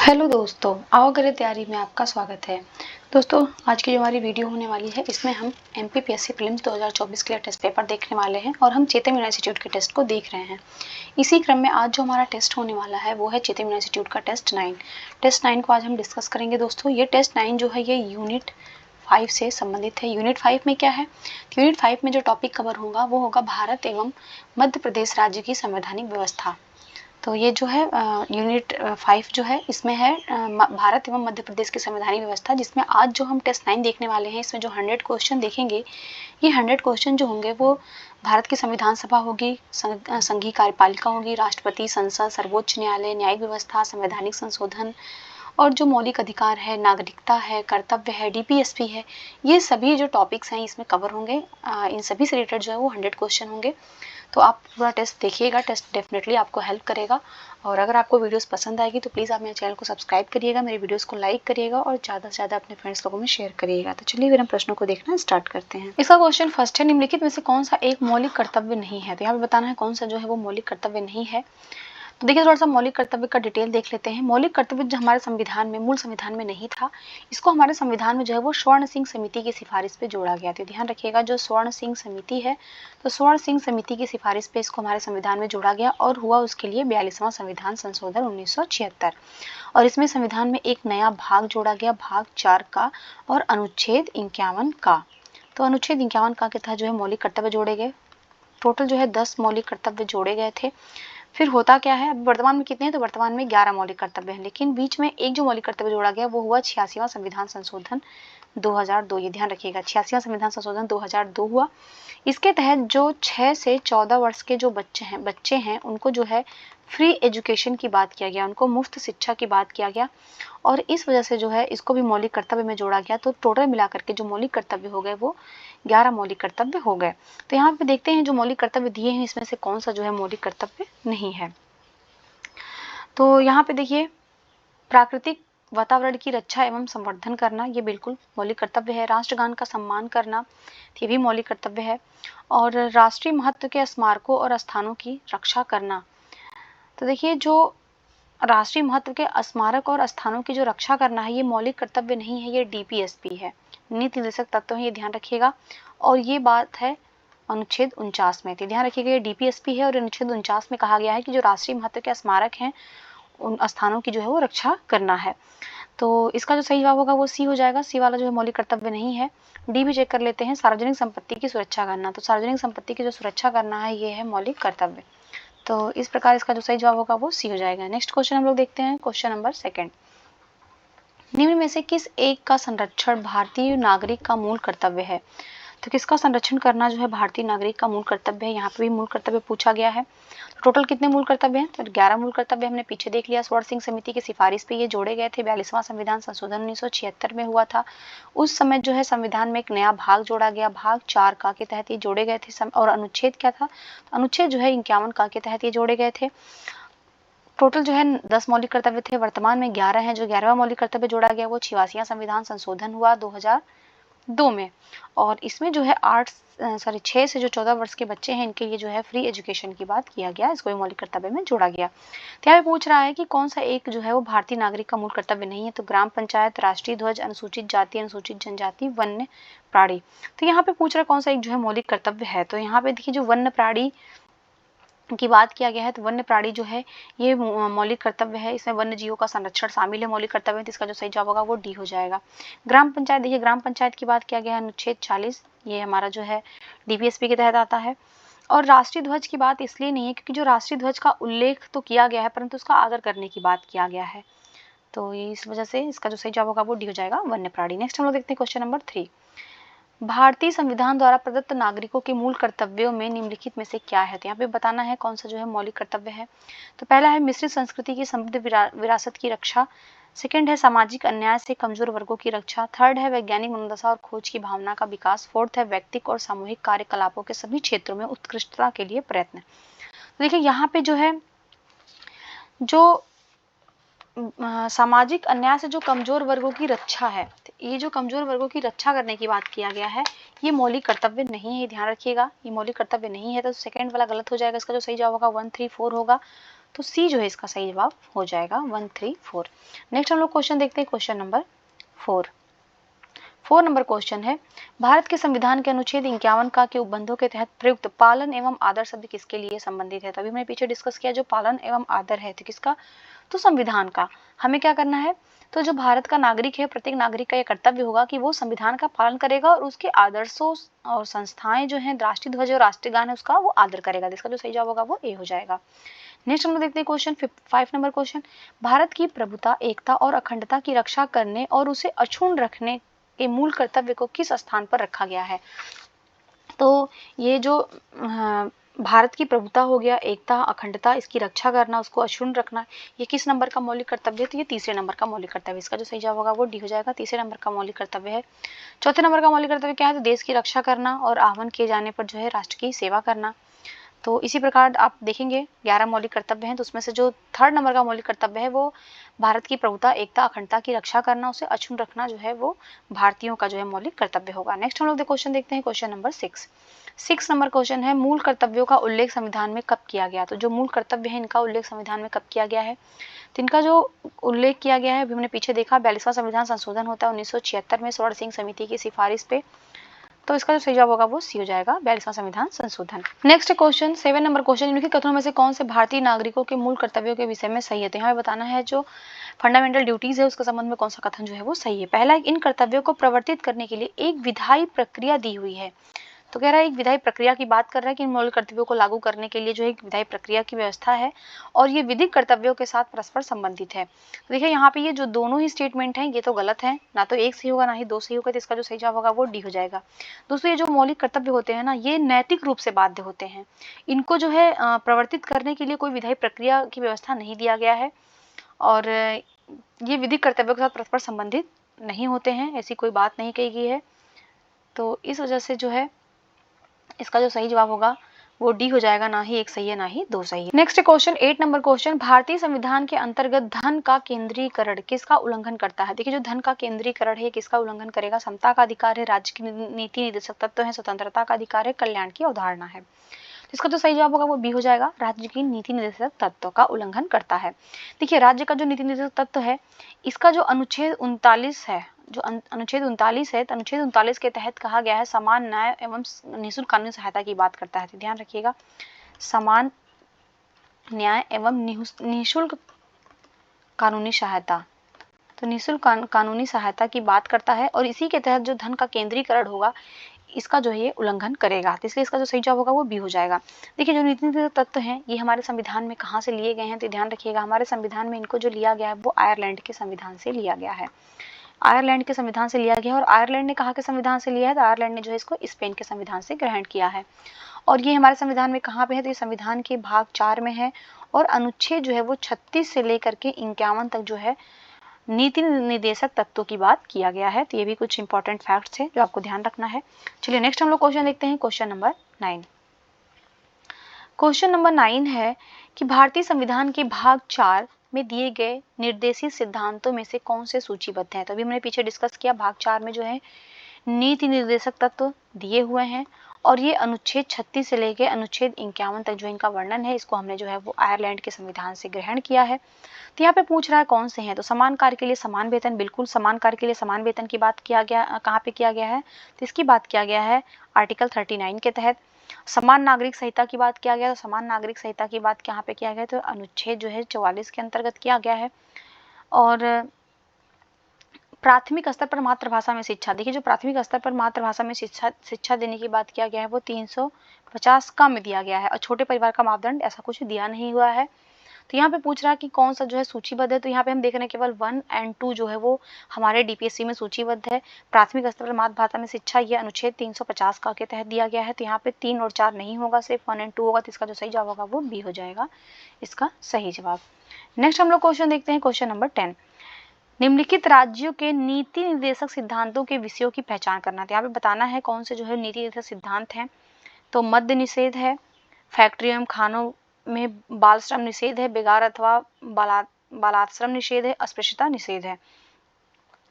Hello दोस्तों, आओ करें तैयारी में आपका स्वागत है। दोस्तों, आज की जो हमारी वीडियो होने वाली है इसमें हम एमपीपीएससी प्रीलिम्स 2024 के लिए टेस्ट पेपर देखने वाले हैं और हम चेतन इंस्टीट्यूट के टेस्ट को देख रहे हैं। इसी क्रम में आज जो हमारा टेस्ट होने वाला है वो है चेतन इंस्टीट्यूट का टेस्ट 9। टेस्ट 9 को आज हम डिस्कस करेंगे। दोस्तों, ये टेस्ट 9 जो है ये यूनिट 5 से संबंधित है। यूनिट 5 में क्या है? यूनिट 5 में जो टॉपिक कवर होगा वो होगा भारत एवं मध्य प्रदेश राज्य की संवैधानिक व्यवस्था। तो ये जो है यूनिट 5 जो है इसमें है भारत एवं मध्य प्रदेश की संवैधानिक व्यवस्था, जिसमें आज जो हम टेस्ट 9 देखने वाले हैं इसमें जो 100 क्वेश्चन देखेंगे, ये 100 क्वेश्चन जो होंगे वो भारत की संविधान सभा होगी, संघीय कार्यपालिका होगी, राष्ट्रपति, संसद, सर्वोच्च न्यायालय, न्यायिक व्यवस्था, संवैधानिक संशोधन और जो मौलिक अधिकार है, नागरिकता है, कर्तव्य है, डीपीएसपी है, ये सभी जो टॉपिक्स हैं इसमें कवर होंगे। इन सभी से रिलेटेड जो है वो 100 क्वेश्चन होंगे। तो आप पूरा टेस्ट देखिएगा, टेस्ट डेफिनेटली आपको हेल्प करेगा। और अगर आपको वीडियोस पसंद आएगी तो प्लीज़ आप मेरे चैनल को सब्सक्राइब करिएगा, मेरे वीडियोस को लाइक करिएगा और ज़्यादा से ज़्यादा अपने फ्रेंड्स लोगों में शेयर करिएगा। तो चलिए फिर हम प्रश्नों को देखना स्टार्ट करते हैं। इसका क्वेश्चन फर्स्ट है, निम्नलिखित में से कौन सा एक मौलिक कर्तव्य नहीं है? तो यहाँ पे बताना है कौन सा जो है वो मौलिक कर्तव्य नहीं है। तो देखिए, थोड़ा सा मौलिक कर्तव्य का डिटेल देख लेते हैं। मौलिक कर्तव्य जो हमारे संविधान में, मूल संविधान में नहीं था, इसको हमारे संविधान में जो है वो स्वर्ण सिंह समिति की सिफारिश पे जोड़ा गया। तो ध्यान रखिएगा, जो स्वर्ण सिंह समिति है, तो स्वर्ण सिंह समिति की सिफारिश पे इसको हमारे संविधान में जोड़ा गया और हुआ उसके लिए 42वां संविधान संशोधन 1976। और इसमें संविधान में एक नया भाग जोड़ा गया, भाग 4 का और अनुच्छेद 51 का। तो अनुच्छेद 51 का के तहत जो है मौलिक कर्तव्य जोड़े गए। टोटल जो है 10 मौलिक कर्तव्य जोड़े गए थे। फिर होता क्या है, अब वर्तमान में कितने हैं? तो वर्तमान में 11 मौलिक कर्तव्य हैं, लेकिन बीच में एक जो मौलिक कर्तव्य जोड़ा गया वो हुआ 86वां संविधान संशोधन 2002। ये ध्यान रखिएगा, 86वां संविधान संशोधन 2002 हुआ। इसके तहत जो 6 से 14 वर्ष के जो बच्चे हैं उनको जो है फ्री एजुकेशन की बात किया गया, उनको मुफ्त शिक्षा की बात किया गया और इस वजह से जो है इसको भी मौलिक कर्तव्य में जोड़ा गया। तो टोटल मिलाकर के जो मौलिक कर्तव्य हो गए वो 11 मौलिक कर्तव्य हो गए। तो यहाँ पे देखते हैं जो मौलिक कर्तव्य दिए हैं इसमें से कौन सा जो है मौलिक कर्तव्य नहीं है। तो यहाँ पे देखिए, प्राकृतिक वातावरण की रक्षा एवं संवर्धन करना, ये बिल्कुल मौलिक कर्तव्य है। राष्ट्रगान का सम्मान करना, ये भी मौलिक कर्तव्य है। और राष्ट्रीय महत्व के स्मारकों और स्थानों की रक्षा करना, तो देखिए जो राष्ट्रीय महत्व के स्मारक और स्थानों की जो रक्षा करना है ये मौलिक कर्तव्य नहीं है, ये डीपीएसपी है, नीति निर्देशक तत्व है, ये ध्यान रखिएगा। और ये बात है अनुच्छेद 49 में। तो ध्यान रखिएगा, ये डीपीएसपी है और अनुच्छेद 49 में कहा गया है कि जो राष्ट्रीय महत्व के स्मारक हैं उन स्थानों की जो है वो रक्षा करना है। तो इसका जो सही जवाब होगा वो सी हो जाएगा। सी वाला जो है मौलिक कर्तव्य नहीं है। डी भी चेक कर लेते हैं, सार्वजनिक संपत्ति की सुरक्षा करना। तो सार्वजनिक संपत्ति की जो सुरक्षा करना है ये है मौलिक कर्तव्य। तो इस प्रकार इसका जो सही जवाब होगा वो सी हो जाएगा। नेक्स्ट क्वेश्चन हम लोग देखते हैं, क्वेश्चन नंबर 2। निम्न में से किस एक का संरक्षण भारतीय नागरिक का मूल कर्तव्य है? तो किसका संरक्षण करना जो है भारतीय नागरिक का मूल कर्तव्य है। यहाँ पे भी मूल कर्तव्य पूछा गया है। तो टोटल कितने मूल कर्तव्य हैं? तो 11 मूल कर्तव्य हमने पीछे देख लिया। स्वर्ण सिंह समिति की सिफारिश पे ये जोड़े गए थे। 42वां संविधान संशोधन 1976 में हुआ था। उस समय जो है संविधान में एक नया भाग जोड़ा गया, भाग 4 का के तहत ये जोड़े गए थे। और अनुच्छेद क्या था? अनुच्छेद जो है 51 का के तहत ये जोड़े गए थे। टोटल जो है 10 मौलिक कर्तव्य थे, वर्तमान में 11 हैं। जो 11वां मौलिक कर्तव्य जोड़ा गया वो 86वां संविधान संशोधन हुआ 2002 में। और इसमें जो है 6 से जो 14 वर्ष के बच्चे हैं इनके लिए जो है फ्री एजुकेशन की बात किया गया, इसको भी मौलिक कर्तव्य में जोड़ा गया। तो यहाँ पे पूछ रहा है कि कौन सा एक जो है वो भारतीय नागरिक का मूल कर्तव्य नहीं है। तो ग्राम पंचायत, राष्ट्रीय ध्वज, अनुसूचित जाति, अनुसूचित जनजाति, वन्य प्राणी। तो यहाँ पे पूछ रहा है कौन सा एक जो है मौलिक कर्तव्य है। तो यहाँ पे देखिए जो वन्य प्राणी की बात किया गया है, तो वन्य प्राणी जो है ये मौलिक कर्तव्य है। इसमें वन्य जीवों का संरक्षण शामिल है मौलिक कर्तव्य में। तो इसका जो सही जवाब होगा वो डी हो जाएगा। ग्राम पंचायत, देखिए ग्राम पंचायत की बात किया गया है, अनुच्छेद 40, ये हमारा जो है डीपीएसपी के तहत आता है। और राष्ट्रीय ध्वज की बात इसलिए नहीं है क्योंकि जो राष्ट्रीय ध्वज का उल्लेख तो किया गया है परंतु उसका आदर करने की बात किया गया है। तो ये इस वजह से इसका जो सही जवाब होगा वो डी हो जाएगा, वन्य प्राणी। नेक्स्ट हम लोग देखते हैं क्वेश्चन नंबर 3। भारतीय संविधान द्वारा प्रदत्त नागरिकों के मूल कर्तव्यों में निम्नलिखित में से क्या है? तो यहाँ पे बताना है कौन सा जो है मौलिक कर्तव्य है। तो पहला है मिश्रित संस्कृति की समृद्ध विरासत की रक्षा। सेकंड है सामाजिक अन्याय से कमजोर वर्गों की रक्षा। थर्ड है वैज्ञानिक मनोदशा और खोज की भावना का विकास। फोर्थ है व्यक्तिक और सामूहिक कार्यकलापों के सभी क्षेत्रों में उत्कृष्टता के लिए प्रयत्न। तो देखिए यहाँ पे जो है जो सामाजिक अन्याय से जो कमजोर वर्गों की रक्षा है, ये जो कमजोर वर्गों की रक्षा करने की बात किया गया है ये मौलिक कर्तव्य नहीं है, ध्यान रखिएगा। ये मौलिक कर्तव्य नहीं है, तो सेकंड वाला गलत हो जाएगा। इसका जो सही जवाब होगा 1, 3, 4 होगा। तो सी जो है इसका सही जवाब हो जाएगा 134। नेक्स्ट हम लोग क्वेश्चन देखते हैं, क्वेश्चन नंबर 4 नंबर क्वेश्चन है, भारत के संविधान के अनुच्छेद 51 का के उपबंधों के तहत प्रयुक्त पालन एवं आदर शब्द किसके लिए संबंधित है। तो अभी मैंने पीछे डिस्कस किया जो पालन एवं आदर है तो किसका, तो संविधान का। हमें क्या करना है, तो जो भारत का नागरिक है, प्रत्येक नागरिक का यह कर्तव्य होगा कि वो संविधान का पालन करेगा और उसके आदर्शों और संस्थाएं जो हैं, राष्ट्रीय ध्वज और राष्ट्रीय गान है उसका वो आदर करेगा। इसका जो सही जवाब होगा वो ए हो जाएगा। नेक्स्ट हम लोग देखते हैं क्वेश्चन 5 नंबर क्वेश्चन, भारत की प्रभुता, एकता और अखंडता की रक्षा करने और उसे अक्षुण्ण रखने के मूल कर्तव्य को किस स्थान पर रखा गया है। तो ये जो भारत की प्रभुता हो गया, एकता, अखंडता, इसकी रक्षा करना, उसको अक्षुण्ण रखना, ये किस नंबर का मौलिक कर्तव्य है, तो ये तीसरे नंबर का मौलिक कर्तव्य। इसका जो सही जवाब होगा वो डी हो जाएगा, तीसरे नंबर का मौलिक कर्तव्य है। चौथे नंबर का मौलिक कर्तव्य क्या है, तो देश की रक्षा करना और आहवान किए जाने पर जो है राष्ट्र की सेवा करना। तो इसी प्रकार आप देखेंगे 11 मौलिक कर्तव्य हैं, तो उसमें से जो थर्ड नंबर का मौलिक कर्तव्य है वो भारत की प्रभुता, एकता, अखंडता की रक्षा करना, उसे अक्षुण्ण रखना जो है वो भारतीयों का जो है मौलिक कर्तव्य होगा। नेक्स्ट हम लोग क्वेश्चन देखते हैं, क्वेश्चन नंबर 6 नंबर क्वेश्चन है, मूल कर्तव्यों का उल्लेख संविधान में कब किया गया। तो जो मूल कर्तव्य है इनका उल्लेख संविधान में कब किया गया है, तो इनका जो उल्लेख किया गया है अभी हमने पीछे देखा 42वां संविधान संशोधन होता है 1976 में स्वर्ण सिंह समिति की सिफारिश पे। तो इसका जो सही जवाब होगा वो सी हो जाएगा, 42वां संविधान संशोधन। नेक्स्ट क्वेश्चन 7 नंबर क्वेश्चन, निम्नलिखित कथनों में से कौन से भारतीय नागरिकों के मूल कर्तव्यों के विषय में सही है। तो यहाँ पे बताना है जो फंडामेंटल ड्यूटीज है उसके संबंध में कौन सा कथन जो है वो सही है। पहला, इन कर्तव्यों को प्रवर्तित करने के लिए एक विधायी प्रक्रिया दी हुई है। तो कह रहा है एक विधायी प्रक्रिया की बात कर रहा है कि इन मौलिक कर्तव्यों को लागू करने के लिए जो एक विधायी प्रक्रिया की व्यवस्था है और ये विधिक कर्तव्यों के साथ परस्पर संबंधित है। तो देखिए यहाँ पे ये जो दोनों ही स्टेटमेंट हैं ये तो गलत है, ना तो एक सही होगा ना ही दो सही होगा, तो इसका जो सही जवाब होगा वो डी हो जाएगा। दोस्तों ये जो मौलिक कर्तव्य होते हैं ना ये नैतिक रूप से बाध्य होते हैं, इनको जो है प्रवर्तित करने के लिए कोई विधायी प्रक्रिया की व्यवस्था नहीं दिया गया है और ये विधिक कर्तव्यों के साथ परस्पर संबंधित नहीं होते हैं, ऐसी कोई बात नहीं कही गई है। तो इस वजह से जो है इसका जो सही जवाब होगा वो डी हो जाएगा, ना ही एक सही है ना ही दो सही है। नेक्स्ट क्वेश्चन 8 नंबर क्वेश्चन, भारतीय संविधान के अंतर्गत धन का केंद्रीकरण किसका उल्लंघन करता है। देखिए जो धन का केंद्रीकरण है किसका उल्लंघन करेगा, समता का अधिकार है, राज्य की नीति निर्देशक तत्व है, स्वतंत्रता का अधिकार है, कल्याण की अवधारणा है। तो इसका जो सही जवाब होगा वो बी हो जाएगा, राज्य की नीति निर्देशक तत्व का उल्लंघन करता है। देखिए राज्य का जो नीति निर्देशक तत्व है इसका जो अनुच्छेद 39 है, जो अनुच्छेद 39 है, तो अनुच्छेद 39 के तहत कहा गया है समान न्याय एवं निःशुल्क कानूनी सहायता की बात करता है। तो ध्यान रखिएगा, समान न्याय एवं निःशुल्क कानूनी सहायता, तो निःशुल्क कानूनी सहायता की बात करता है और इसी के तहत जो धन का केंद्रीकरण होगा इसका जो है ये उल्लंघन करेगा। तो इसलिए इसका जो सही जवाब होगा वो बी हो जाएगा। देखिए जो नीति निर्देशक तत्व हैं ये हमारे संविधान में कहाँ से लिए गए हैं, तो ध्यान रखिएगा हमारे संविधान में इनको जो लिया गया है वो आयरलैंड के संविधान से लिया गया है, आयरलैंड के संविधान से लिया गया है। और आयरलैंड ने कहाँ के संविधान से लिया है, तो आयरलैंड ने जो है इसको स्पेन के संविधान से ग्रहण किया है। और ये हमारे संविधान में कहाँ पे है, तो ये संविधान के भाग 4 में है और अनुच्छेद जो है वो 36 से लेकर के 51 तक जो है नीति निर्देशक तत्वों की बात किया गया है। तो ये भी कुछ इंपॉर्टेंट फैक्ट्स हैं जो आपको ध्यान रखना है। चलिए नेक्स्ट हम लोग क्वेश्चन देखते हैं, क्वेश्चन नंबर 9। क्वेश्चन नंबर 9 है कि भारतीय संविधान के भाग 4 में दिए गए निर्देशित सिद्धांतों में से कौन से सूचीबद्ध हैं। तो अभी हमने पीछे डिस्कस किया भाग 4 में जो है नीति निर्देशक तत्व दिए हुए हैं और ये अनुच्छेद 36 से लेकर अनुच्छेद 51 तक जो इनका वर्णन है इसको हमने जो है वो आयरलैंड के संविधान से ग्रहण किया है। तो यहाँ पे पूछ रहा है कौन से हैं, तो समान कार्य के लिए समान वेतन, बिल्कुल समान कार्य के लिए समान वेतन की बात किया गया, कहाँ पे किया गया है, तो इसकी बात किया गया है आर्टिकल 39 के तहत। समान नागरिक संहिता की बात किया गया, तो समान नागरिक संहिता की बात कहाँ पे किया गया, तो अनुच्छेद जो है 44 के अंतर्गत किया गया है। और प्राथमिक स्तर पर मातृभाषा में शिक्षा, देखिए जो प्राथमिक स्तर पर मातृभाषा में शिक्षा देने की बात किया गया है वो 350 कम दिया गया है और छोटे परिवार का मापदंड ऐसा कुछ दिया नहीं हुआ है। तो यहाँ पे पूछ रहा है कि कौन सा जो है सूचीबद्ध है, तो यहाँ पे हम देख रहे हैं केवल 1 और 2 जो है वो हमारे डीपीएससी में सूचीबद्ध है। प्राथमिक स्तर पर मातृभाषा में शिक्षा ये अनुच्छेद 350 का के तहत दिया गया है। तो यहाँ पे 3 और 4 नहीं होगा, सिर्फ 1 और 2 होगा। तो इसका जो सही जवाब होगा वो बी हो जाएगा, इसका सही जवाब। नेक्स्ट हम लोग क्वेश्चन देखते हैं, क्वेश्चन नंबर 10। निम्नलिखित राज्यों के नीति निर्देशक सिद्धांतों के विषयों की पहचान करना। तो यहाँ पे बताना है कौन से जो है नीति निर्देशक सिद्धांत हैं। तो मद्य निषेध है, फैक्ट्री एवं खानों में बाल श्रम निषेध है, बेगार अथवा बालाश्रम निषेध है, अस्पृश्यता निषेध है।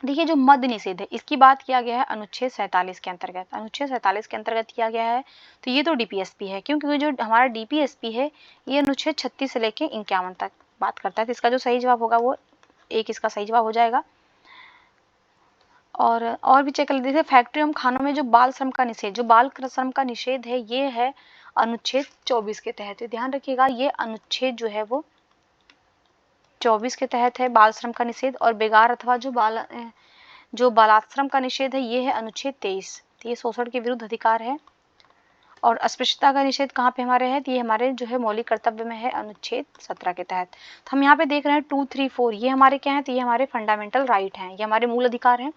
देखिए जो मद्य निषेध है इसकी बात किया गया है अनुच्छेद 47 के अंतर्गत, अनुच्छेद 47 के अंतर्गत किया गया है। तो ये तो डीपीएसपी है, क्योंकि जो हमारा डीपीएसपी है ये अनुच्छेद 36 से लेके 51 तक बात करता है। तो इसका जो सही जवाब होगा वो एक इसका सही जवाब हो जाएगा। और भी चेक कर लीजिए, फैक्ट्री एवं खानों में जो बाल श्रम का निषेध, जो बाल श्रम का निषेध है ये है अनुच्छेद 24 के तहत। ध्यान रखिएगा ये अनुच्छेद जो है वो 24 के तहत है बाल श्रम का निषेध। और बेगार अथवा जो बालाश्रम का निषेध है ये है अनुच्छेद 23। तो ये शोषण के विरुद्ध अधिकार है। और अस्पृश्यता का निषेध कहाँ पे हमारे है, तो ये हमारे जो है मौलिक कर्तव्य में है अनुच्छेद 17 के तहत। तो हम यहाँ पे देख रहे हैं 2, 3, 4 ये हमारे क्या है, तो ये हमारे फंडामेंटल राइट हैं, ये हमारे मूल अधिकार हैं।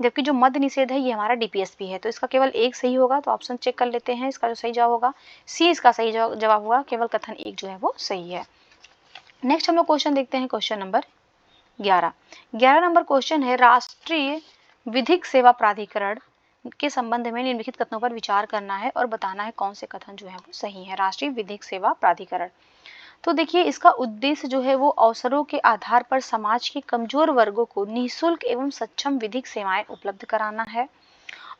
जबकि जो मद्य निषेध है ये हमारा डीपीएसपी है। तो इसका केवल एक सही होगा, तो ऑप्शन चेक कर लेते हैं। इसका जो सही जवाब होगा सी इसका सही जवाब होगा, केवल कथन एक जो है वो सही है। नेक्स्ट हम लोग क्वेश्चन देखते हैं, क्वेश्चन नंबर 11 नंबर क्वेश्चन है, राष्ट्रीय विधिक सेवा प्राधिकरण के संबंध में निम्नलिखित कथनों पर विचार करना है और बताना है कौन से कथन जो है वो सही है। राष्ट्रीय विधिक सेवा प्राधिकरण, तो देखिए इसका उद्देश्य जो है वो अवसरों के आधार पर समाज के कमजोर वर्गों को निःशुल्क एवं सक्षम विधिक सेवाएं उपलब्ध कराना है।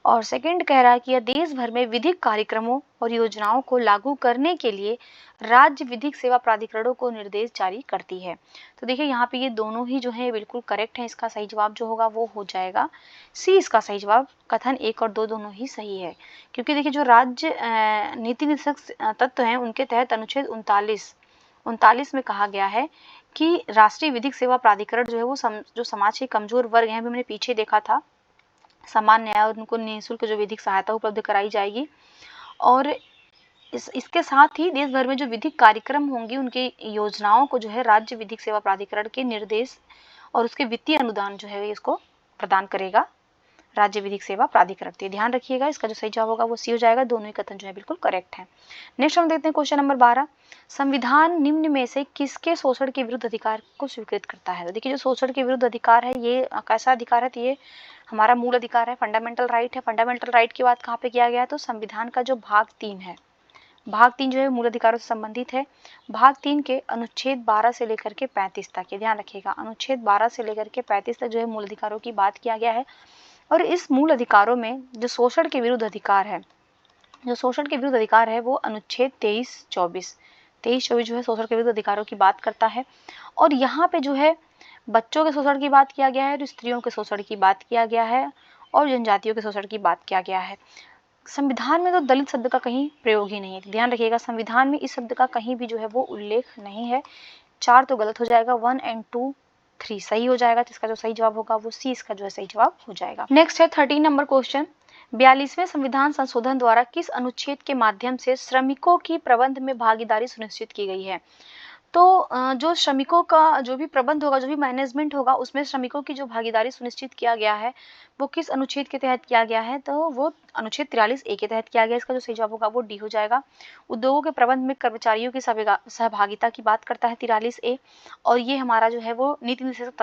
और सेकंड कह रहा है कि यह देश भर में विधिक कार्यक्रमों और योजनाओं को लागू करने के लिए राज्य विधिक सेवा प्राधिकरणों को निर्देश जारी करती है। तो देखिए यहाँ पे ये दोनों ही जो है बिल्कुल करेक्ट है। इसका सही जवाब जो होगा वो हो जाएगा सी इसका सही जवाब। कथन 1 और 2 दोनों ही सही है, क्योंकि देखिए जो राज्य नीति निर्देशक तत्व हैं उनके तहत अनुच्छेद 39 में कहा गया है कि राष्ट्रीय विधिक सेवा प्राधिकरण जो है वो जो समाज के कमजोर वर्ग हैं, अभी हमने पीछे देखा था, समान न्याय और उनको निःशुल्क जो विधिक सहायता उपलब्ध कराई जाएगी। और इसके साथ ही देश भर में जो विधिक कार्यक्रम होंगे उनके योजनाओं को जो है राज्य विधिक सेवा प्राधिकरण के निर्देश और उसके वित्तीय अनुदान जो है इसको प्रदान करेगा राज्य विधिक सेवा प्राधिकरण। ध्यान रखिएगा इसका जो सही जवाब होगा वो सी हो जाएगा। दोनों ही कथन जो है बिल्कुल करेक्ट है। नेक्स्ट हम देखते हैं क्वेश्चन नंबर 12, संविधान निम्न में से किसके शोषण के विरुद्ध अधिकार को स्वीकृत करता है। तो देखिए जो शोषण के विरुद्ध अधिकार है ये कैसा अधिकार है, तो ये हमारा मूल अधिकार है, फंडामेंटल राइट है। फंडामेंटल राइट की बात कहाँ पे किया गया है, तो संविधान का जो भाग 3 है, भाग 3 जो है मूल अधिकारों से संबंधित है। भाग 3 के अनुच्छेद 12 से लेकर के 35 तक, ये ध्यान रखिएगा, अनुच्छेद 12 से लेकर के 35 तक जो है मूल अधिकारों की बात किया गया है। और इस मूल अधिकारों में जो शोषण के विरुद्ध अधिकार है, जो शोषण के विरुद्ध अधिकार है वो अनुच्छेद 23-24 जो है शोषण के विरुद्ध अधिकारों की बात करता है। और यहाँ पे जो है बच्चों के शोषण की बात किया गया है, तो स्त्रियों के शोषण की बात किया गया है और जनजातियों के शोषण की बात किया गया है। संविधान में तो दलित शब्द का कहीं प्रयोग ही नहीं है। ध्यान रखिएगा संविधान में इस शब्द का कहीं भी जो है वो उल्लेख नहीं है। 4 तो गलत हो जाएगा, 1 और 2, 3 सही हो जाएगा। तो इसका जो सही जवाब होगा वो सी इसका जो है सही जवाब हो जाएगा। नेक्स्ट है 13 नंबर क्वेश्चन, 42वें संविधान संशोधन द्वारा किस अनुच्छेद के माध्यम से श्रमिकों की प्रबंध में भागीदारी सुनिश्चित की गई है। तो जो श्रमिकों का जो भी प्रबंध होगा, जो भी मैनेजमेंट होगा, उसमें श्रमिकों की जो भागीदारी सुनिश्चित किया गया है वो किस अनुच्छेद के तहत किया गया है, तो वो अनुच्छेद 43A के तहत किया गया। इसका जो सही जवाब होगा वो डी हो जाएगा। उद्योगों के प्रबंध में कर्मचारियों की सहभागिता की बात करता है 43A। और ये हमारा जो है वो नीति निर्देशक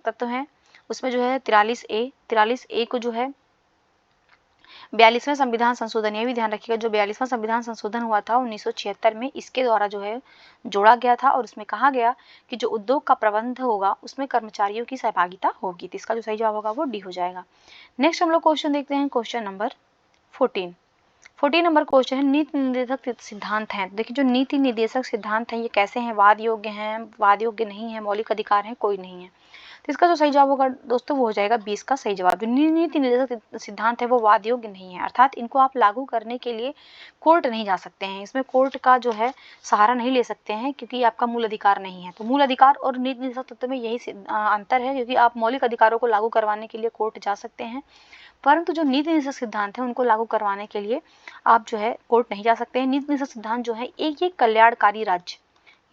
तत्व हैं, उसमें जो है 43A को जो है 42वें संविधान संशोधन, ये भी ध्यान रखिएगा, जो 42वां संविधान संशोधन हुआ था 1976 में, इसके द्वारा जो है जोड़ा गया था। और उसमें कहा गया कि जो उद्योग का प्रबंध होगा उसमें कर्मचारियों की सहभागिता होगी। तो इसका जो सही जवाब होगा वो डी हो जाएगा। नेक्स्ट हम लोग क्वेश्चन देखते हैं, क्वेश्चन नंबर 14 नंबर क्वेश्चन है, नीति निर्देशक सिद्धांत हैं। देखिए जो नीति निर्देशक सिद्धांत हैं ये कैसे हैं, वाद योग्य हैं, वाद योग्य नहीं है, मौलिक अधिकार हैं, कोई नहीं है। तो इसका जो सही जवाब होगा दोस्तों वो हो जाएगा 20 का सही जवाब। जो नीति निर्देशक सिद्धांत है वो वाद योग्य नहीं है, अर्थात इनको आप लागू करने के लिए कोर्ट नहीं जा सकते हैं, इसमें कोर्ट का जो है सहारा नहीं ले सकते हैं, क्योंकि आपका मूल अधिकार नहीं है। तो मूल अधिकार और नीति निर्देशक तत्व में यही अंतर है, क्योंकि आप मौलिक अधिकारों को लागू करवाने के लिए कोर्ट जा सकते हैं, परंतु जो नीति निर्देशक सिद्धांत है उनको लागू करवाने के लिए आप जो है कोर्ट नहीं जा सकते हैं। नीति निर्देशक सिद्धांत जो है एक कल्याणकारी राज्य,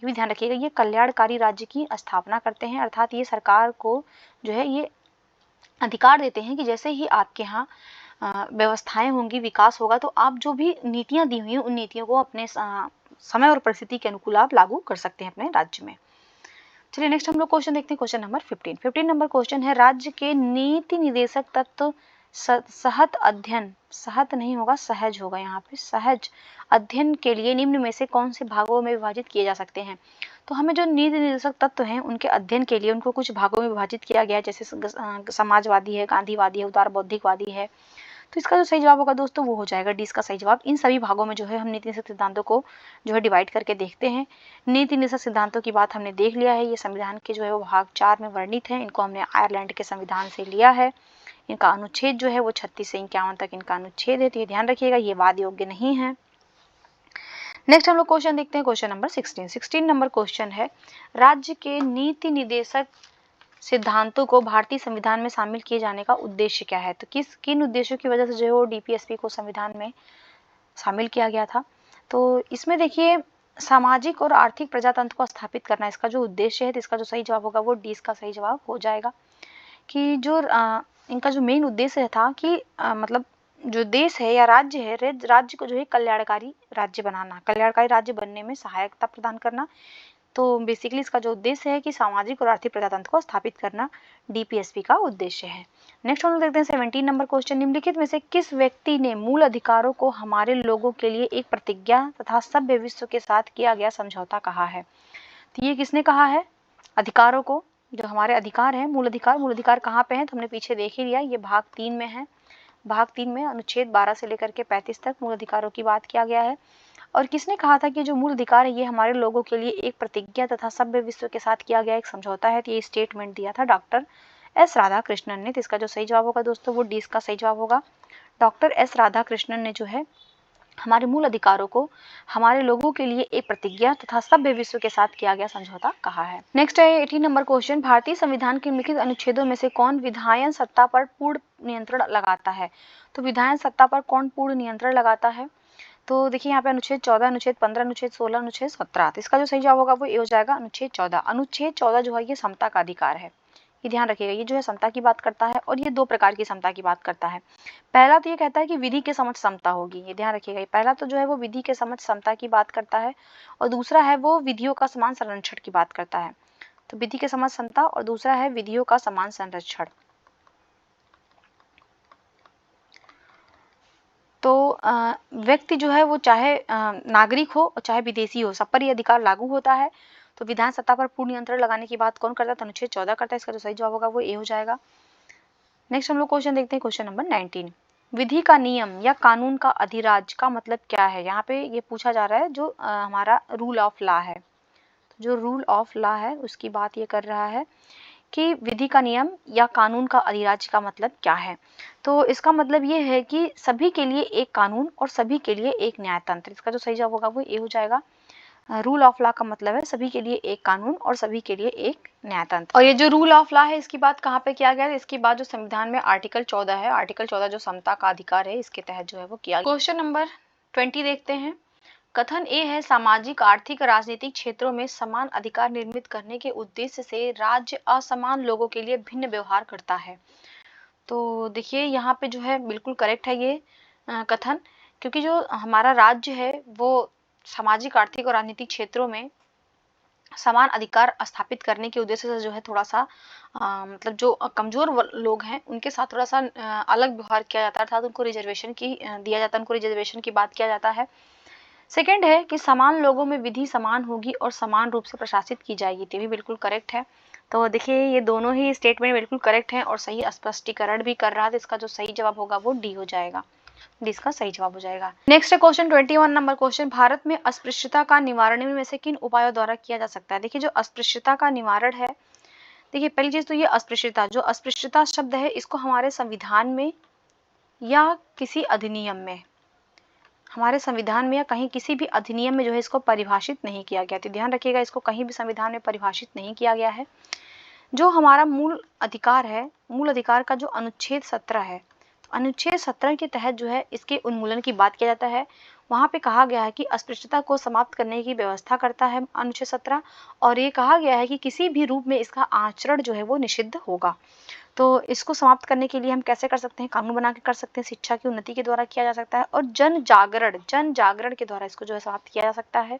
ये भी ध्यान रखिएगा, ये कल्याणकारी राज्य की स्थापना करते हैं, अर्थात ये सरकार को जो है ये अधिकार देते हैं कि जैसे ही आपके यहाँ व्यवस्थाएं होंगी, विकास होगा, तो आप जो भी नीतियां दी हुई हैं उन नीतियों को अपने समय और परिस्थिति के अनुकूल आप लागू कर सकते हैं अपने राज्य में। चलिए नेक्स्ट हम लोग क्वेश्चन देखते हैं, क्वेश्चन नंबर 15 नंबर क्वेश्चन है, राज्य के नीति निर्देशक तत्व सहत अध्ययन, सहत नहीं होगा सहज होगा, यहाँ पे सहज अध्ययन के लिए निम्न में से कौन से भागों में विभाजित किए जा सकते हैं। तो हमें जो नीति निर्देशक तत्व हैं उनके अध्ययन के लिए उनको कुछ भागों में विभाजित किया गया है, जैसे समाजवादी है, गांधीवादी है, उदार बौद्धिकवादी है। तो इसका जो सही जवाब होगा दोस्तों वो हो जाएगा डी, इसका सही जवाब। इन सभी भागों में जो है हम नीति निर्देशक सिद्धांतों को जो है डिवाइड करके देखते हैं। नीति निर्देशक सिद्धांतों की बात हमने देख लिया है, ये संविधान के जो है वो भाग 4 में वर्णित है। इनको हमने आयरलैंड के संविधान से लिया है। इनका अनुच्छेद जो है वो 36 से 51 तक इनका अनुच्छेद है, तो ये ध्यान रखिएगा, ये वाद योग्य नहीं है। नेक्स्ट हम लोग क्वेश्चन देखते हैं, क्वेश्चन नंबर 16 नंबर क्वेश्चन है, राज्य के नीति निर्देशक सिद्धांतों को भारतीय संविधान में शामिल किए जाने का उद्देश्य क्या है। तो किन उद्देश्यों की वजह से जो है वो डीपीएसपी को संविधान में शामिल किया गया था। तो इसमें देखिए सामाजिक और आर्थिक प्रजातंत्र को स्थापित करना इसका जो उद्देश्य है, तो इसका जो सही जवाब होगा वो डी, इसका सही जवाब हो जाएगा। कि जो इनका जो मेन उद्देश्य था कि मतलब जो देश है या राज्य है, राज्य को जो है कल्याणकारी राज्य बनाना, कल्याणकारी राज्य बनने में सहायता प्रदान करना। तो बेसिकली इसका जो उद्देश्य है कि सामाजिक और आर्थिक प्रजातंत्र को स्थापित करना डीपीएसपी का उद्देश्य है। नेक्स्ट हम लोग देखते हैं 17 नंबर क्वेश्चन, निम्नलिखित में से किस व्यक्ति ने मूल अधिकारों को हमारे लोगों के लिए एक प्रतिज्ञा तथा सभ्य विश्व के साथ किया गया समझौता कहा है। तो ये किसने कहा है, अधिकारों को, जो हमारे अधिकार है, मूल अधिकार कहाँ पे है, तो हमने पीछे देख ही लिया, ये भाग 3 में है। भाग 3 में अनुच्छेद 12 से लेकर के 35 तक मूल अधिकारों की बात किया गया है। और किसने कहा था कि जो मूल अधिकार है ये हमारे लोगों के लिए एक प्रतिज्ञा तथा सभ्य विश्व के साथ किया गया एक समझौता है। तो ये स्टेटमेंट दिया था डॉक्टर एस राधाकृष्णन ने। तो इसका जो सही जवाब होगा दोस्तों वो डी, इसका सही जवाब होगा। डॉक्टर एस राधाकृष्णन ने जो है हमारे मूल अधिकारों को हमारे लोगों के लिए एक प्रतिज्ञा तथा सभ्य विश्व के साथ किया गया समझौता कहा है। नेक्स्ट है 18 नंबर क्वेश्चन, भारतीय संविधान के निम्नलिखित अनुच्छेदों में से कौन विधायन सत्ता पर पूर्ण नियंत्रण लगाता है। तो विधायन सत्ता पर कौन पूर्ण नियंत्रण लगाता है। तो देखिए यहाँ पे अनुच्छेद 14, अनुच्छेद 15, अनुच्छेद 16, अनुच्छेद 17। तो इसका जो सही जवाब होगा वो ये हो जाएगा अनुच्छेद 14। अनुच्छेद 14 जो है ये समता का अधिकार है, ये ध्यान रखिएगा, ये जो है समता की बात करता है। और ये 2 प्रकार की समता की बात करता है। पहला तो ये कहता है कि विधि के समक्ष समता होगी, ये ध्यान रखिएगा। पहला तो जो है वो विधि के समक्ष समता की बात करता है, और दूसरा है वो विधियों का समान संरक्षण की बात करता है। तो विधि के समक्ष समता और दूसरा है विधियों का समान संरक्षण। तो व्यक्ति जो है वो चाहे नागरिक हो और चाहे विदेशी हो, सब पर ये अधिकार लागू होता है। तो विधायन सत्ता पर पूर्ण नियंत्रण लगाने की बात कौन करता है, तो अनुच्छेद 14 करता है। इसका जो सही जवाब होगा वो ए हो जाएगा। नेक्स्ट हम लोग क्वेश्चन देखते हैं, क्वेश्चन नंबर 19, विधि का नियम या कानून का अधिराज का मतलब क्या है। यहाँ पे ये पूछा जा रहा है जो हमारा रूल ऑफ लॉ है, तो जो रूल ऑफ लॉ है उसकी बात ये कर रहा है कि विधि का नियम या कानून का अधिराज का मतलब क्या है। तो इसका मतलब ये है कि सभी के लिए एक कानून और सभी के लिए एक न्यायतंत्र। इसका जो सही जवाब होगा वो ये हो जाएगा। रूल ऑफ लॉ का मतलब है सभी के लिए एक कानून और सभी के लिए एक न्यायतंत्र। और ये जो रूल ऑफ लॉ है इसकी बात कहाँ पे किया गया है, इसकी बात जो संविधान में आर्टिकल 14 है, आर्टिकल 14 जो समता का अधिकार है इसके तहत जो है वो किया गया। क्वेश्चन नंबर 20 देखते हैं, कथन ए है, सामाजिक, आर्थिक, राजनीतिक क्षेत्रों में समान अधिकार निर्मित करने के उद्देश्य से राज्य असमान लोगों के लिए भिन्न व्यवहार करता है। तो देखिए यहाँ पे जो है बिल्कुल करेक्ट है ये कथन, क्योंकि जो हमारा राज्य है वो सामाजिक, आर्थिक और राजनीतिक क्षेत्रों में समान अधिकार स्थापित करने के उद्देश्य से जो है थोड़ा सा मतलब जो कमजोर लोग हैं उनके साथ थोड़ा सा अलग व्यवहार किया जाता है, अर्थात उनको रिजर्वेशन की दिया जाता है, उनको रिजर्वेशन की बात किया जाता है। सेकंड है कि समान लोगों में विधि समान होगी और समान रूप से प्रशासित की जाएगी, ये भी बिल्कुल करेक्ट है। तो देखिए ये दोनों ही स्टेटमेंट बिल्कुल करेक्ट हैं और सही स्पष्टीकरण भी कर रहा है। तो इसका जो सही जवाब होगा वो डी हो जाएगा, डी इसका सही जवाब हो जाएगा। नेक्स्ट है क्वेश्चन 21 नंबर क्वेश्चन, भारत में अस्पृश्यता का निवारण में से किन उपायों द्वारा किया जा सकता है। देखिए जो अस्पृश्यता का निवारण है, देखिए पहली चीज तो ये अस्पृश्यता, जो अस्पृश्यता शब्द है इसको हमारे संविधान में या किसी अधिनियम में, हमारे संविधान में या कहीं किसी भी अधिनियम में जो है इसको परिभाषित नहीं किया गया। तो ध्यान रखिएगा इसको कहीं भी संविधान में परिभाषित नहीं किया गया है। जो हमारा मूल अधिकार है, मूल अधिकार का जो अनुच्छेद 17 है, तो अनुच्छेद 17 के तहत जो है इसके उन्मूलन की बात किया जाता है। वहाँ पे कहा गया है कि अस्पृश्यता को समाप्त करने की व्यवस्था करता है अनुच्छेद 17, और ये कहा गया है कि किसी भी रूप में इसका आचरण जो है वो निषिद्ध होगा। तो इसको समाप्त करने के लिए हम कैसे कर सकते हैं, कानून बना के कर सकते हैं, शिक्षा की उन्नति के द्वारा किया जा सकता है, और जन जागरण के द्वारा इसको जो है समाप्त किया जा सकता है।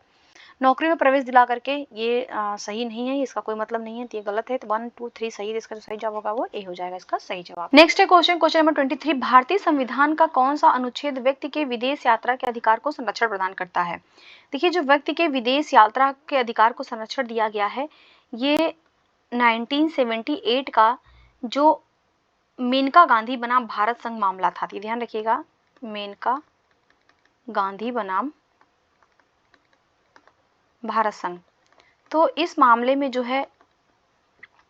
नौकरी में प्रवेश दिला करके, ये सही नहीं है, इसका कोई मतलब नहीं है, तो ये गलत है। तो 1 2 3 सही है, इसका जो सही जवाब होगा वो ए हो जाएगा इसका सही जवाब। नेक्स्ट है क्वेश्चन नंबर 23, भारतीय संविधान का कौन सा अनुच्छेद व्यक्ति के विदेश यात्रा के अधिकार को संरक्षण प्रदान करता है? देखिए, जो व्यक्ति के विदेश यात्रा के अधिकार को संरक्षण दिया गया है, ये 1978 का जो मेनका गांधी बनाम भारत संघ मामला था, ध्यान रखिएगा, मेनका गांधी बनाम भारत संघ। तो इस मामले में जो है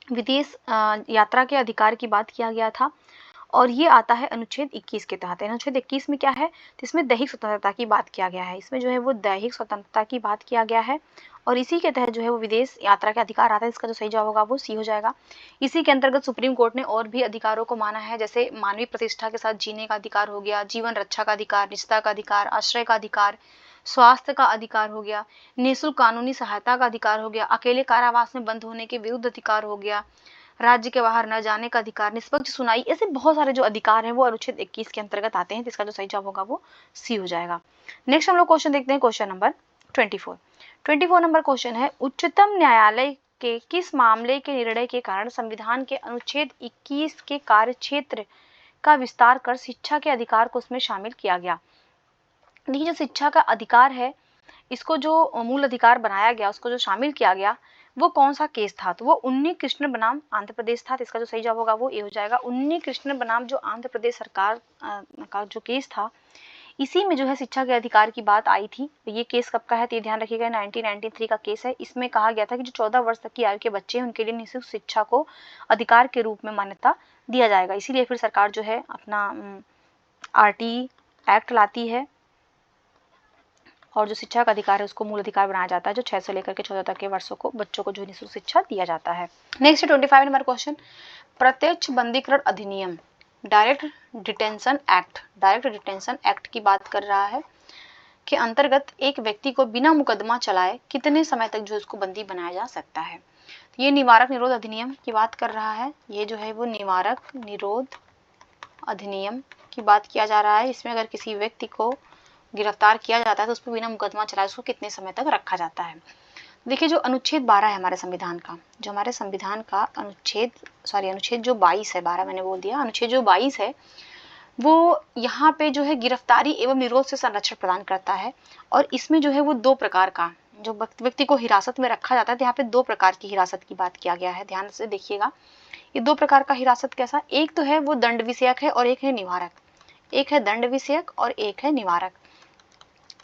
विदेश यात्रा के अधिकार की बात किया गया था, और ये आता है अनुच्छेद 21 के तहत। अनुच्छेद 21 में क्या है, तो इसमें दैहिक स्वतंत्रता की बात किया गया है, इसमें जो है वो दैहिक स्वतंत्रता की बात किया गया है, और इसी के तहत जो है वो विदेश यात्रा के अधिकार आता है। इसका जो सही जवाब होगा वो सी हो जाएगा। इसी के अंतर्गत सुप्रीम कोर्ट ने और भी अधिकारों को माना है, जैसे मानवीय प्रतिष्ठा के साथ जीने का अधिकार हो गया, जीवन रक्षा का अधिकार, निजता का अधिकार, आश्रय का अधिकार, स्वास्थ्य का अधिकार हो गया, निःशुल्क कानूनी सहायता का अधिकार हो गया, अकेले कारावास में बंद होने के विरुद्ध अधिकार हो गया, राज्य के बाहर न जाने का अधिकार, निष्पक्ष सुनाई, ऐसे बहुत सारे जो अधिकार हैं वो अनुच्छेद 21 के अंतर्गत आते हैं। इसका जो सही जवाब होगा वो सी हो जाएगा। नेक्स्ट हम लोग क्वेश्चन देखते हैं, क्वेश्चन नंबर 24 नंबर क्वेश्चन है, उच्चतम न्यायालय के किस मामले के निर्णय के कारण संविधान के अनुच्छेद 21 के कार्य क्षेत्र का विस्तार कर शिक्षा के अधिकार को उसमें शामिल किया गया? देखिए, जो शिक्षा का अधिकार है, इसको जो मूल अधिकार बनाया गया, उसको जो शामिल किया गया, वो कौन सा केस था? तो वो उन्नी कृष्ण बनाम आंध्र प्रदेश था। तो इसका जो सही जवाब होगा वो ए हो जाएगा। उन्नी कृष्ण बनाम जो आंध्र प्रदेश सरकार का जो केस था, इसी में जो है शिक्षा के अधिकार की बात आई थी। तो ये केस कब का है, तो ये ध्यान रखिएगा, 1993 का केस है। इसमें कहा गया था कि जो 14 वर्ष तक की आयु के बच्चे हैं, उनके लिए निःशुल्क शिक्षा को अधिकार के रूप में मान्यता दिया जाएगा। इसीलिए फिर सरकार जो है अपना RT एक्ट लाती है, और जो शिक्षा का अधिकार है उसको मूल अधिकार बनाया जाता है, जो 6 से लेकर के 14 तक के वर्षों को बच्चों को जो निःशुल्क शिक्षा दिया जाता है। नेक्स्ट 25 नंबर क्वेश्चन, प्रत्यक्ष बंदीकरण अधिनियम, डायरेक्ट डिटेंशन एक्ट की बात कर रहा है, के अंतर्गत एक व्यक्ति को बिना मुकदमा चलाए कितने समय तक जो उसको बंदी बनाया जा सकता है? तो ये निवारक निरोध अधिनियम की बात कर रहा है। ये जो है वो निवारक निरोध अधिनियम की बात किया जा रहा है। इसमें अगर किसी व्यक्ति को गिरफ्तार किया जाता है तो उस पर बिना मुकदमा चलाए उसको कितने समय तक रखा जाता है? देखिए, जो अनुच्छेद 12 है हमारे संविधान का, जो हमारे संविधान का अनुच्छेद जो 22 है, 12 मैंने बोल दिया, अनुच्छेद जो 22 है वो यहाँ पे जो है गिरफ्तारी एवं निरोध से संरक्षण प्रदान करता है। और इसमें जो है वो 2 प्रकार का जो व्यक्ति को हिरासत में रखा जाता है, तो यहाँ पे 2 प्रकार की हिरासत की बात किया गया है। ध्यान से देखिएगा, ये 2 प्रकार का हिरासत कैसा, एक तो है वो दंड विषयक है और एक है निवारक। एक है दंड विषयक और एक है निवारक।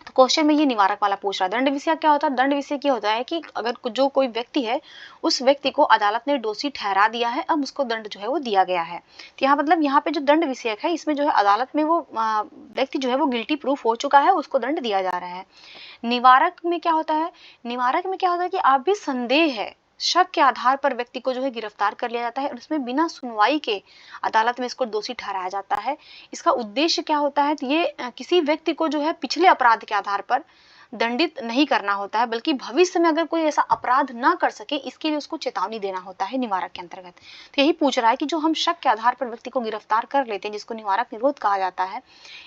तो क्वेश्चन में ये निवारक वाला पूछ रहा है। दंड विषयक क्या होता है? दंड विषयक ये होता है कि अगर जो कोई व्यक्ति है, उस व्यक्ति को अदालत ने दोषी ठहरा दिया है, अब उसको दंड जो है वो दिया गया है। तो यहाँ मतलब यहाँ पे जो दंड विषयक है, इसमें जो है अदालत में वो व्यक्ति जो है वो गिल्टी प्रूफ हो चुका है, उसको दंड दिया जा रहा है। निवारक में क्या होता है? निवारक में क्या होता है कि आप भी संदेह है, शक के आधार पर व्यक्ति को जो है गिरफ्तार कर लिया जाता है और उसमें बिना सुनवाई के अदालत में इसको दोषी ठहराया जाता है। इसका उद्देश्य क्या होता है? तो ये किसी व्यक्ति को जो है पिछले अपराध के आधार पर दंडित नहीं करना होता है, बल्कि भविष्य में अगर कोई ऐसा अपराध ना कर सके, इसके लिए उसको चेतावनी देना होता है निवारक के अंतर्गत। तो यही पूछ रहा है कि जो हम शक के आधार पर व्यक्ति को गिरफ्तार कर लेते हैं, जिसको निवारक निरोध कहा जाता है,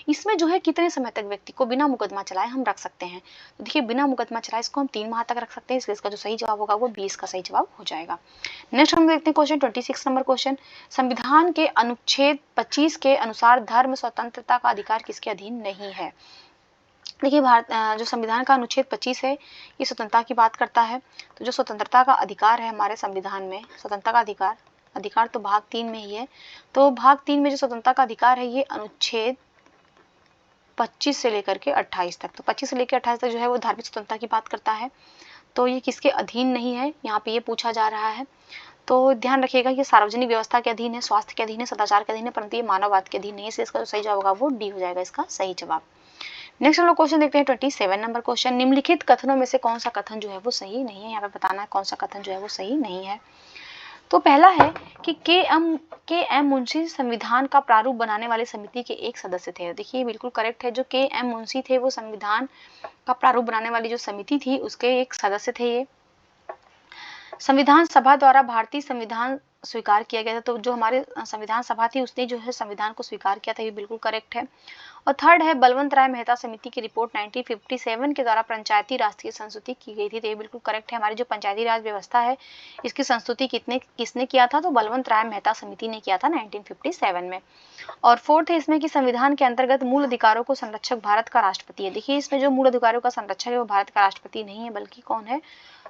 इसमें जो है कितने समय तक व्यक्ति को बिना मुकदमा चलाए हम रख सकते हैं? तो देखिए, बिना मुकदमा चलाए इसको हम 3 माह तक रख सकते हैं। इसलिए इसका जो सही जवाब होगा वो 20 का सही जवाब हो जाएगा। नेक्स्ट हम देखते हैं क्वेश्चन 26 नंबर क्वेश्चन, संविधान के अनुच्छेद 25 के अनुसार धर्म स्वतंत्रता का अधिकार किसके अधीन नहीं है? देखिए, जो संविधान का अनुच्छेद 25 है, ये स्वतंत्रता की बात करता है। तो जो स्वतंत्रता का अधिकार है हमारे संविधान में, स्वतंत्रता का अधिकार तो भाग 3 में ही है। तो भाग 3 में जो स्वतंत्रता का अधिकार है, ये अनुच्छेद 25 से लेकर के 28 तक, तो 25 से लेकर 28 तक जो है वो धार्मिक स्वतंत्रता की बात करता है। तो ये किसके अधीन नहीं है, यहाँ पे ये पूछा जा रहा है। तो ध्यान रखिएगा कि सार्वजनिक व्यवस्था के अधीन है, स्वास्थ्य के अधीन है, सदाचार के अधीन है, परंतु ये मानववाद के अधीन नहीं है। इसलिए इसका जो सही जवाब होगा वो डी हो जाएगा इसका सही जवाब। नेक्स्ट हम लोग क्वेश्चन देखते हैं 27 नंबर क्वेश्चन, निम्नलिखित कथनों में से कौन सा कथन जो है वो सही नहीं है? यहाँ पे बताना है कौन सा कथन जो है वो सही नहीं है। तो पहला है कि के एम मुंशी संविधान का प्रारूप बनाने वाले समिति के एक सदस्य थे। देखिए, बिल्कुल करेक्ट है। जो के.एम. मुंशी थे वो संविधान का प्रारूप बनाने वाली जो समिति थी उसके एक सदस्य थे। ये संविधान सभा द्वारा भारतीय संविधान स्वीकार किया गया था। तो जो हमारे संविधान सभा थी उसने जो है संविधान को स्वीकार किया था, ये बिल्कुल करेक्ट है। और थर्ड है बलवंत राय मेहता समिति की रिपोर्ट 1957 के द्वारा पंचायती राज की संस्तुति की गई थी। तो ये बिल्कुल करेक्ट है। हमारी जो पंचायती राज व्यवस्था है इसकी संस्तुति किसने किया था? तो बलवंत राय मेहता समिति ने किया था 1957 में। और फोर्थ है इसमें कि संविधान के अंतर्गत मूल अधिकारों को संरक्षक भारत का राष्ट्रपति है। देखिए इसमें जो मूल अधिकारों का संरक्षक है वो भारत का राष्ट्रपति नहीं है, बल्कि कौन है?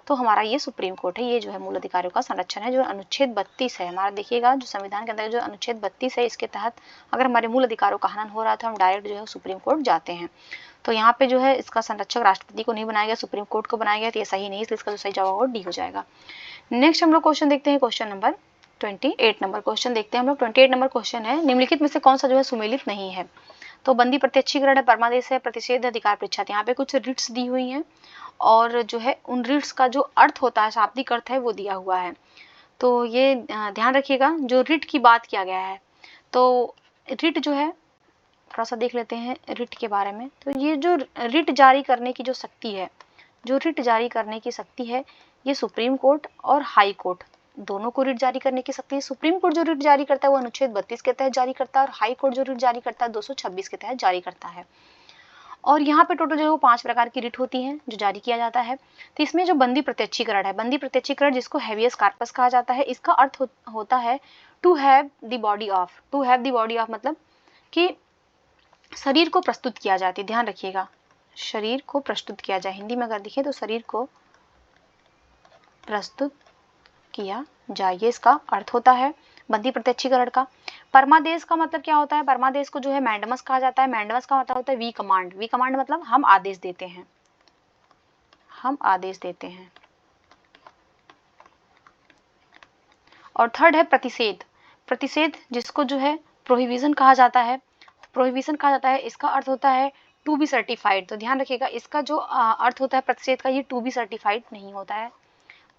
तो हमारा ये सुप्रीम कोर्ट है। ये जो है मूल अधिकारों का संरक्षण है, जो अनुच्छेद 32 है हमारा। देखिएगा जो संविधान के अंदर जो अनुच्छेद 32 है, इसके तहत अगर हमारे मूल अधिकारों का हनन हो रहा था, हम डायरेक्ट जो है सुप्रीम कोर्ट जाते हैं। तो यहाँ पे जो है इसका संरक्षक राष्ट्रपति को नहीं बनाया गया, सुप्रीम कोर्ट को बनाया गया। तो ये सही नहीं, इसलिए इसका जो सही जवाब होगा डी हो जाएगा। नेक्स्ट हम लोग क्वेश्चन देखते हैं, क्वेश्चन नंबर 28 नंबर क्वेश्चन देखते हैं हम लोग। 28 नंबर क्वेश्चन है, निम्नलिखित में से कौन सा जो है सुमेलित नहीं है? तो बंदी प्रत्यक्षीकरण है, परमादेश है, प्रतिषेध अधिकार परीक्षा। यहाँ पे कुछ रिट्स दी हुई हैं और जो है उन रिट्स का जो अर्थ होता है, शाब्दिक अर्थ है, वो दिया हुआ है। तो ये ध्यान रखिएगा, जो रिट की बात किया गया है, तो रिट जो है थोड़ा सा देख लेते हैं रिट के बारे में। तो ये जो रिट जारी करने की जो शक्ति है, जो रिट जारी करने की शक्ति है, ये सुप्रीम कोर्ट और हाई कोर्ट दोनों को रिट जारी करने की शक्ति है। सुप्रीम कोर्ट जो रिट जारी करता है वो अनुच्छेद 32 के तहत जारी करता है, और हाई कोर्ट जो रिट जारी करता है 226 के तहत जारी करता है। और यहाँ पे टोटल जो है वो 5 प्रकार की रिट होती हैं जो जारी किया जाता है। तो इसमें जो बंदी प्रत्यक्षीकरण है, बंदी प्रत्यक्षीकरण जिसको हैवियस कार्पस कहा जाता है, इसका अर्थ होता है to have the body of. To have the body of मतलब कि शरीर को प्रस्तुत किया जाती है। ध्यान रखिएगा, शरीर को प्रस्तुत किया जाए। हिंदी में अगर देखें तो शरीर को प्रस्तुत किया जाए, ये इसका अर्थ होता है बंदी प्रत्यक्षीकरण का। परमादेश का मतलब क्या होता है? परमादेश को जो है मैंडमस कहा जाता है। मैंडमस का मतलब होता है वी कमांड। वी कमांड मतलब हम आदेश देते हैं, हम आदेश देते हैं। और थर्ड है प्रतिषेध। प्रतिषेध जिसको जो है प्रोहिबिशन कहा जाता है। प्रोहिबिशन कहा जाता है, इसका अर्थ होता है टू बी सर्टिफाइड। तो ध्यान रखिएगा, इसका जो अर्थ होता है प्रतिषेध का, ये टू बी सर्टिफाइड नहीं होता है।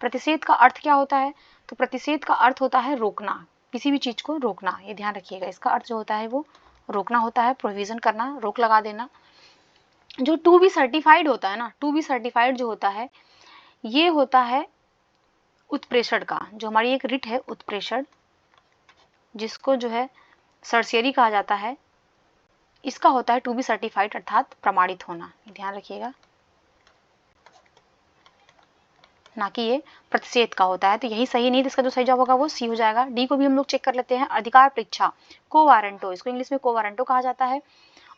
प्रतिषेध का अर्थ क्या होता है? तो प्रतिषेध का अर्थ होता है रोकना, किसी भी चीज को रोकना। ये ध्यान रखिएगा, इसका अर्थ जो होता है वो रोकना होता है, प्रोविजन करना, रोक लगा देना। जो टू बी सर्टिफाइड होता है ना, टू बी सर्टिफाइड जो होता है ये होता है उत्प्रेषण का। जो हमारी एक रिट है उत्प्रेषण, जिसको जो है सर्सियरी कहा जाता है, इसका होता है टू बी सर्टिफाइड अर्थात प्रमाणित होना। ध्यान रखिएगा, ना कि ये प्रतिषेध का होता है। तो यही सही नहीं, इसका जो सही जवाब होगा वो सी हो जाएगा। डी को भी हम लोग चेक कर लेते हैं। अधिकार परीक्षा को वारंटो, इसको इंग्लिश में को वारंटो कहा जाता है,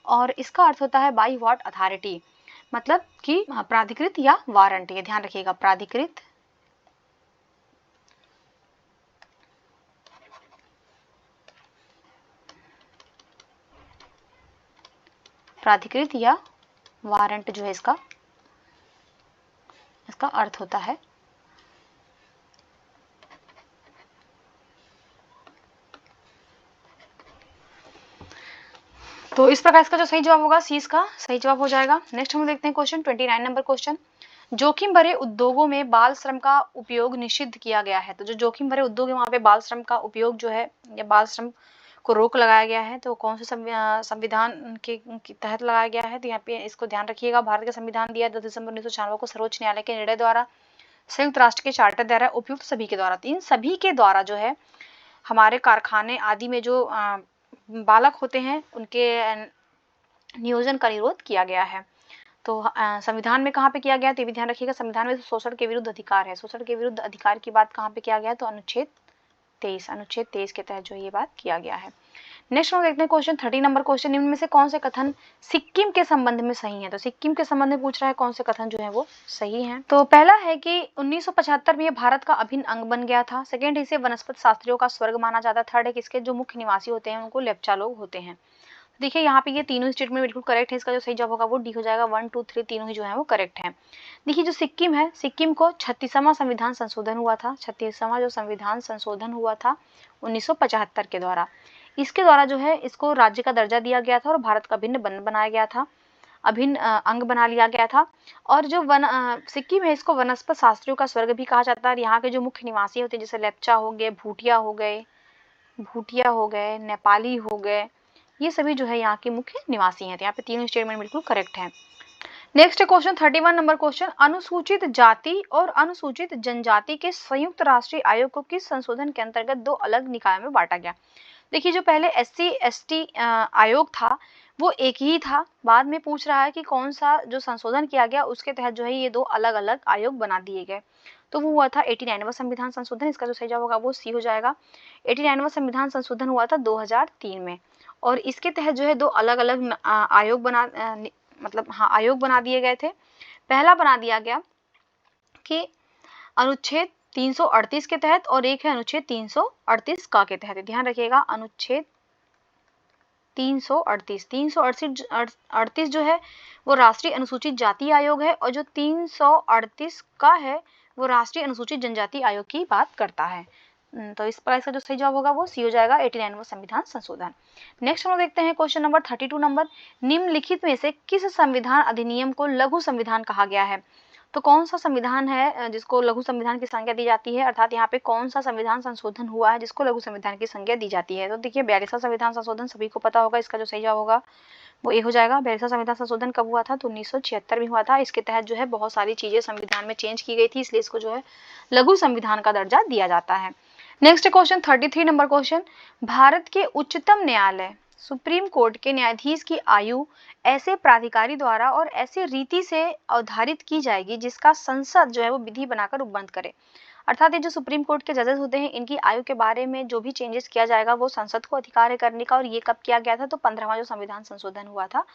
और इसका अर्थ होता है बाई व्हाट अथॉरिटी, मतलब कि प्राधिकृत या वारंट। ये ध्यान रखिएगा, प्राधिकृत प्राधिकृत या वारंट जो है इसका अर्थ होता है। तो इस प्रकार इसका जो सही जवाब होगा सी इसका सही जवाब हो जाएगा। नेक्स्ट हम देखते हैं क्वेश्चन 29 नंबर क्वेश्चन। जोखिम भरे उद्योगों में बाल श्रम का उपयोग निषिद्ध किया गया है। तो जो जोखिम भरे उद्योग है वहां पे बाल श्रम का उपयोग जो है या बाल श्रम को रोक लगाया गया है। तो कौन से संविधान के तहत लगाया गया है? तो यहाँ पे इसको ध्यान रखिएगा, भारत का संविधान दिया 10 दिसंबर 1996 को सर्वोच्च न्यायालय के निर्णय द्वारा, संयुक्त राष्ट्र के चार्टर द्वारा, उपयुक्त सभी के द्वारा। इन सभी के द्वारा जो है हमारे कारखाने आदि में जो बालक होते हैं उनके नियोजन का निरोध किया गया है। तो संविधान में कहाँ पे किया गया? तो ये भी ध्यान रखिएगा, संविधान में शोषण के विरुद्ध अधिकार है। शोषण के विरुद्ध अधिकार की बात कहाँ पे किया गया? तो अनुच्छेद 23 के तहत जो ये बात किया गया है। नेक्स्ट हम देखते हैं क्वेश्चन 30 नंबर क्वेश्चन। निम्न में से कौन से कथन सिक्किम के संबंध में सही है? तो सिक्किम के संबंध में पूछ रहा है, कौन से कथन जो है वो सही है? तो पहला है कि 1975 में ये भारत का अभिन्न अंग बन गया था। सेकेंड, इसे वनस्पति शास्त्रियों का स्वर्ग माना जाता है। थर्ड है कि इसके जो मुख्य निवासी होते हैं उनको लेप्चा लोग होते हैं। देखिए यहाँ पे ये तीनों स्टेटमेंट बिल्कुल करेक्ट है। इसका जो सही जवाब होगा वो डी हो जाएगा। 1, 2, 3 तीनों ही जो है वो करेक्ट है। देखिए जो सिक्किम है, सिक्किम को 36वां संविधान संशोधन हुआ था। 36वां जो संविधान संशोधन हुआ था 1975 के द्वारा, इसके द्वारा जो है इसको राज्य का दर्जा दिया गया था और भारत का अभिन्न बनाया गया था, अभिन्न अंग बना लिया गया था। और जो सिक्किम है इसको वनस्पति शास्त्रियों का स्वर्ग भी कहा जाता है। यहाँ के जो मुख्य निवासी होते हैं जैसे लेप्चा हो गए, भूटिया हो गए, नेपाली हो गए, ये सभी जो है यहाँ के मुख्य निवासी हैं। तो यहाँ पे तीनों स्टेटमेंट बिल्कुल करेक्ट है। Next question 31 number question. अनुसूचित जाति और अनुसूचित जनजाति के संयुक्त राष्ट्रीय आयोग को किस संशोधन के अंतर्गत दो अलग निकायों में बांटा गया? देखिए जो पहले SC ST आयोग था वो एक ही था। बाद में पूछ रहा है कि कौन सा जो संशोधन किया गया उसके तहत जो है ये 2 अलग-अलग आयोग बना दिए गए। तो वो हुआ था 89वां संविधान संशोधन, इसका जो सही जवाब होगा वो सी हो जाएगा। 89वां संविधान संशोधन हुआ था 2003 में और इसके तहत जो है 2 अलग-अलग आयोग बना दिए गए थे। पहला बना दिया गया कि अनुच्छेद 338 के तहत और एक है अनुच्छेद 338 का के तहत। ध्यान रखिएगा, अनुच्छेद 338 जो है वो राष्ट्रीय अनुसूचित जाति आयोग है और जो 338 का है वो राष्ट्रीय अनुसूचित जनजाति आयोग की बात करता है। तो इस प्रकार इसका जो सही जवाब होगा वो सी हो जाएगा, 89वां संविधान संशोधन। नेक्स्ट हम लोग देखते हैं क्वेश्चन नंबर 32 नंबर, निम्नलिखित में से किस संविधान अधिनियम को लघु संविधान कहा गया है? तो कौन सा संविधान है जिसको लघु संविधान की संज्ञा दी जाती है, अर्थात यहाँ पे कौन सा संविधान संशोधन हुआ है जिसको लघु संविधान की संज्ञा दी जाती है? तो देखिए 42वां संविधान संशोधन सभी को पता होगा, इसका जो सही जवाब होगा वो ए हो जाएगा। 42वां संविधान संशोधन कब हुआ था? तो 1976 में हुआ था। इसके तहत जो है बहुत सारी चीजें संविधान में चेंज की गई थी, इसलिए इसको जो है लघु संविधान का दर्जा दिया जाता है। Next question 33 number question, Bharat के उच्चतम न्यायालय सुप्रीम कोर्ट के न्यायाधीश की आयु ऐसे प्राधिकारी द्वारा और ऐसे रीति से अवधारित की जाएगी जिसका संसद जो है वो विधि बनाकर उपबंध करे। अर्थात ये जो सुप्रीम कोर्ट के जजेस होते हैं इनकी आयु के बारे में जो भी चेंजेस किया जाएगा वो संसद को अधिकार है करने का, और ये कब किया गया था? तो 15वां जो संविधान संशोधन हुआ था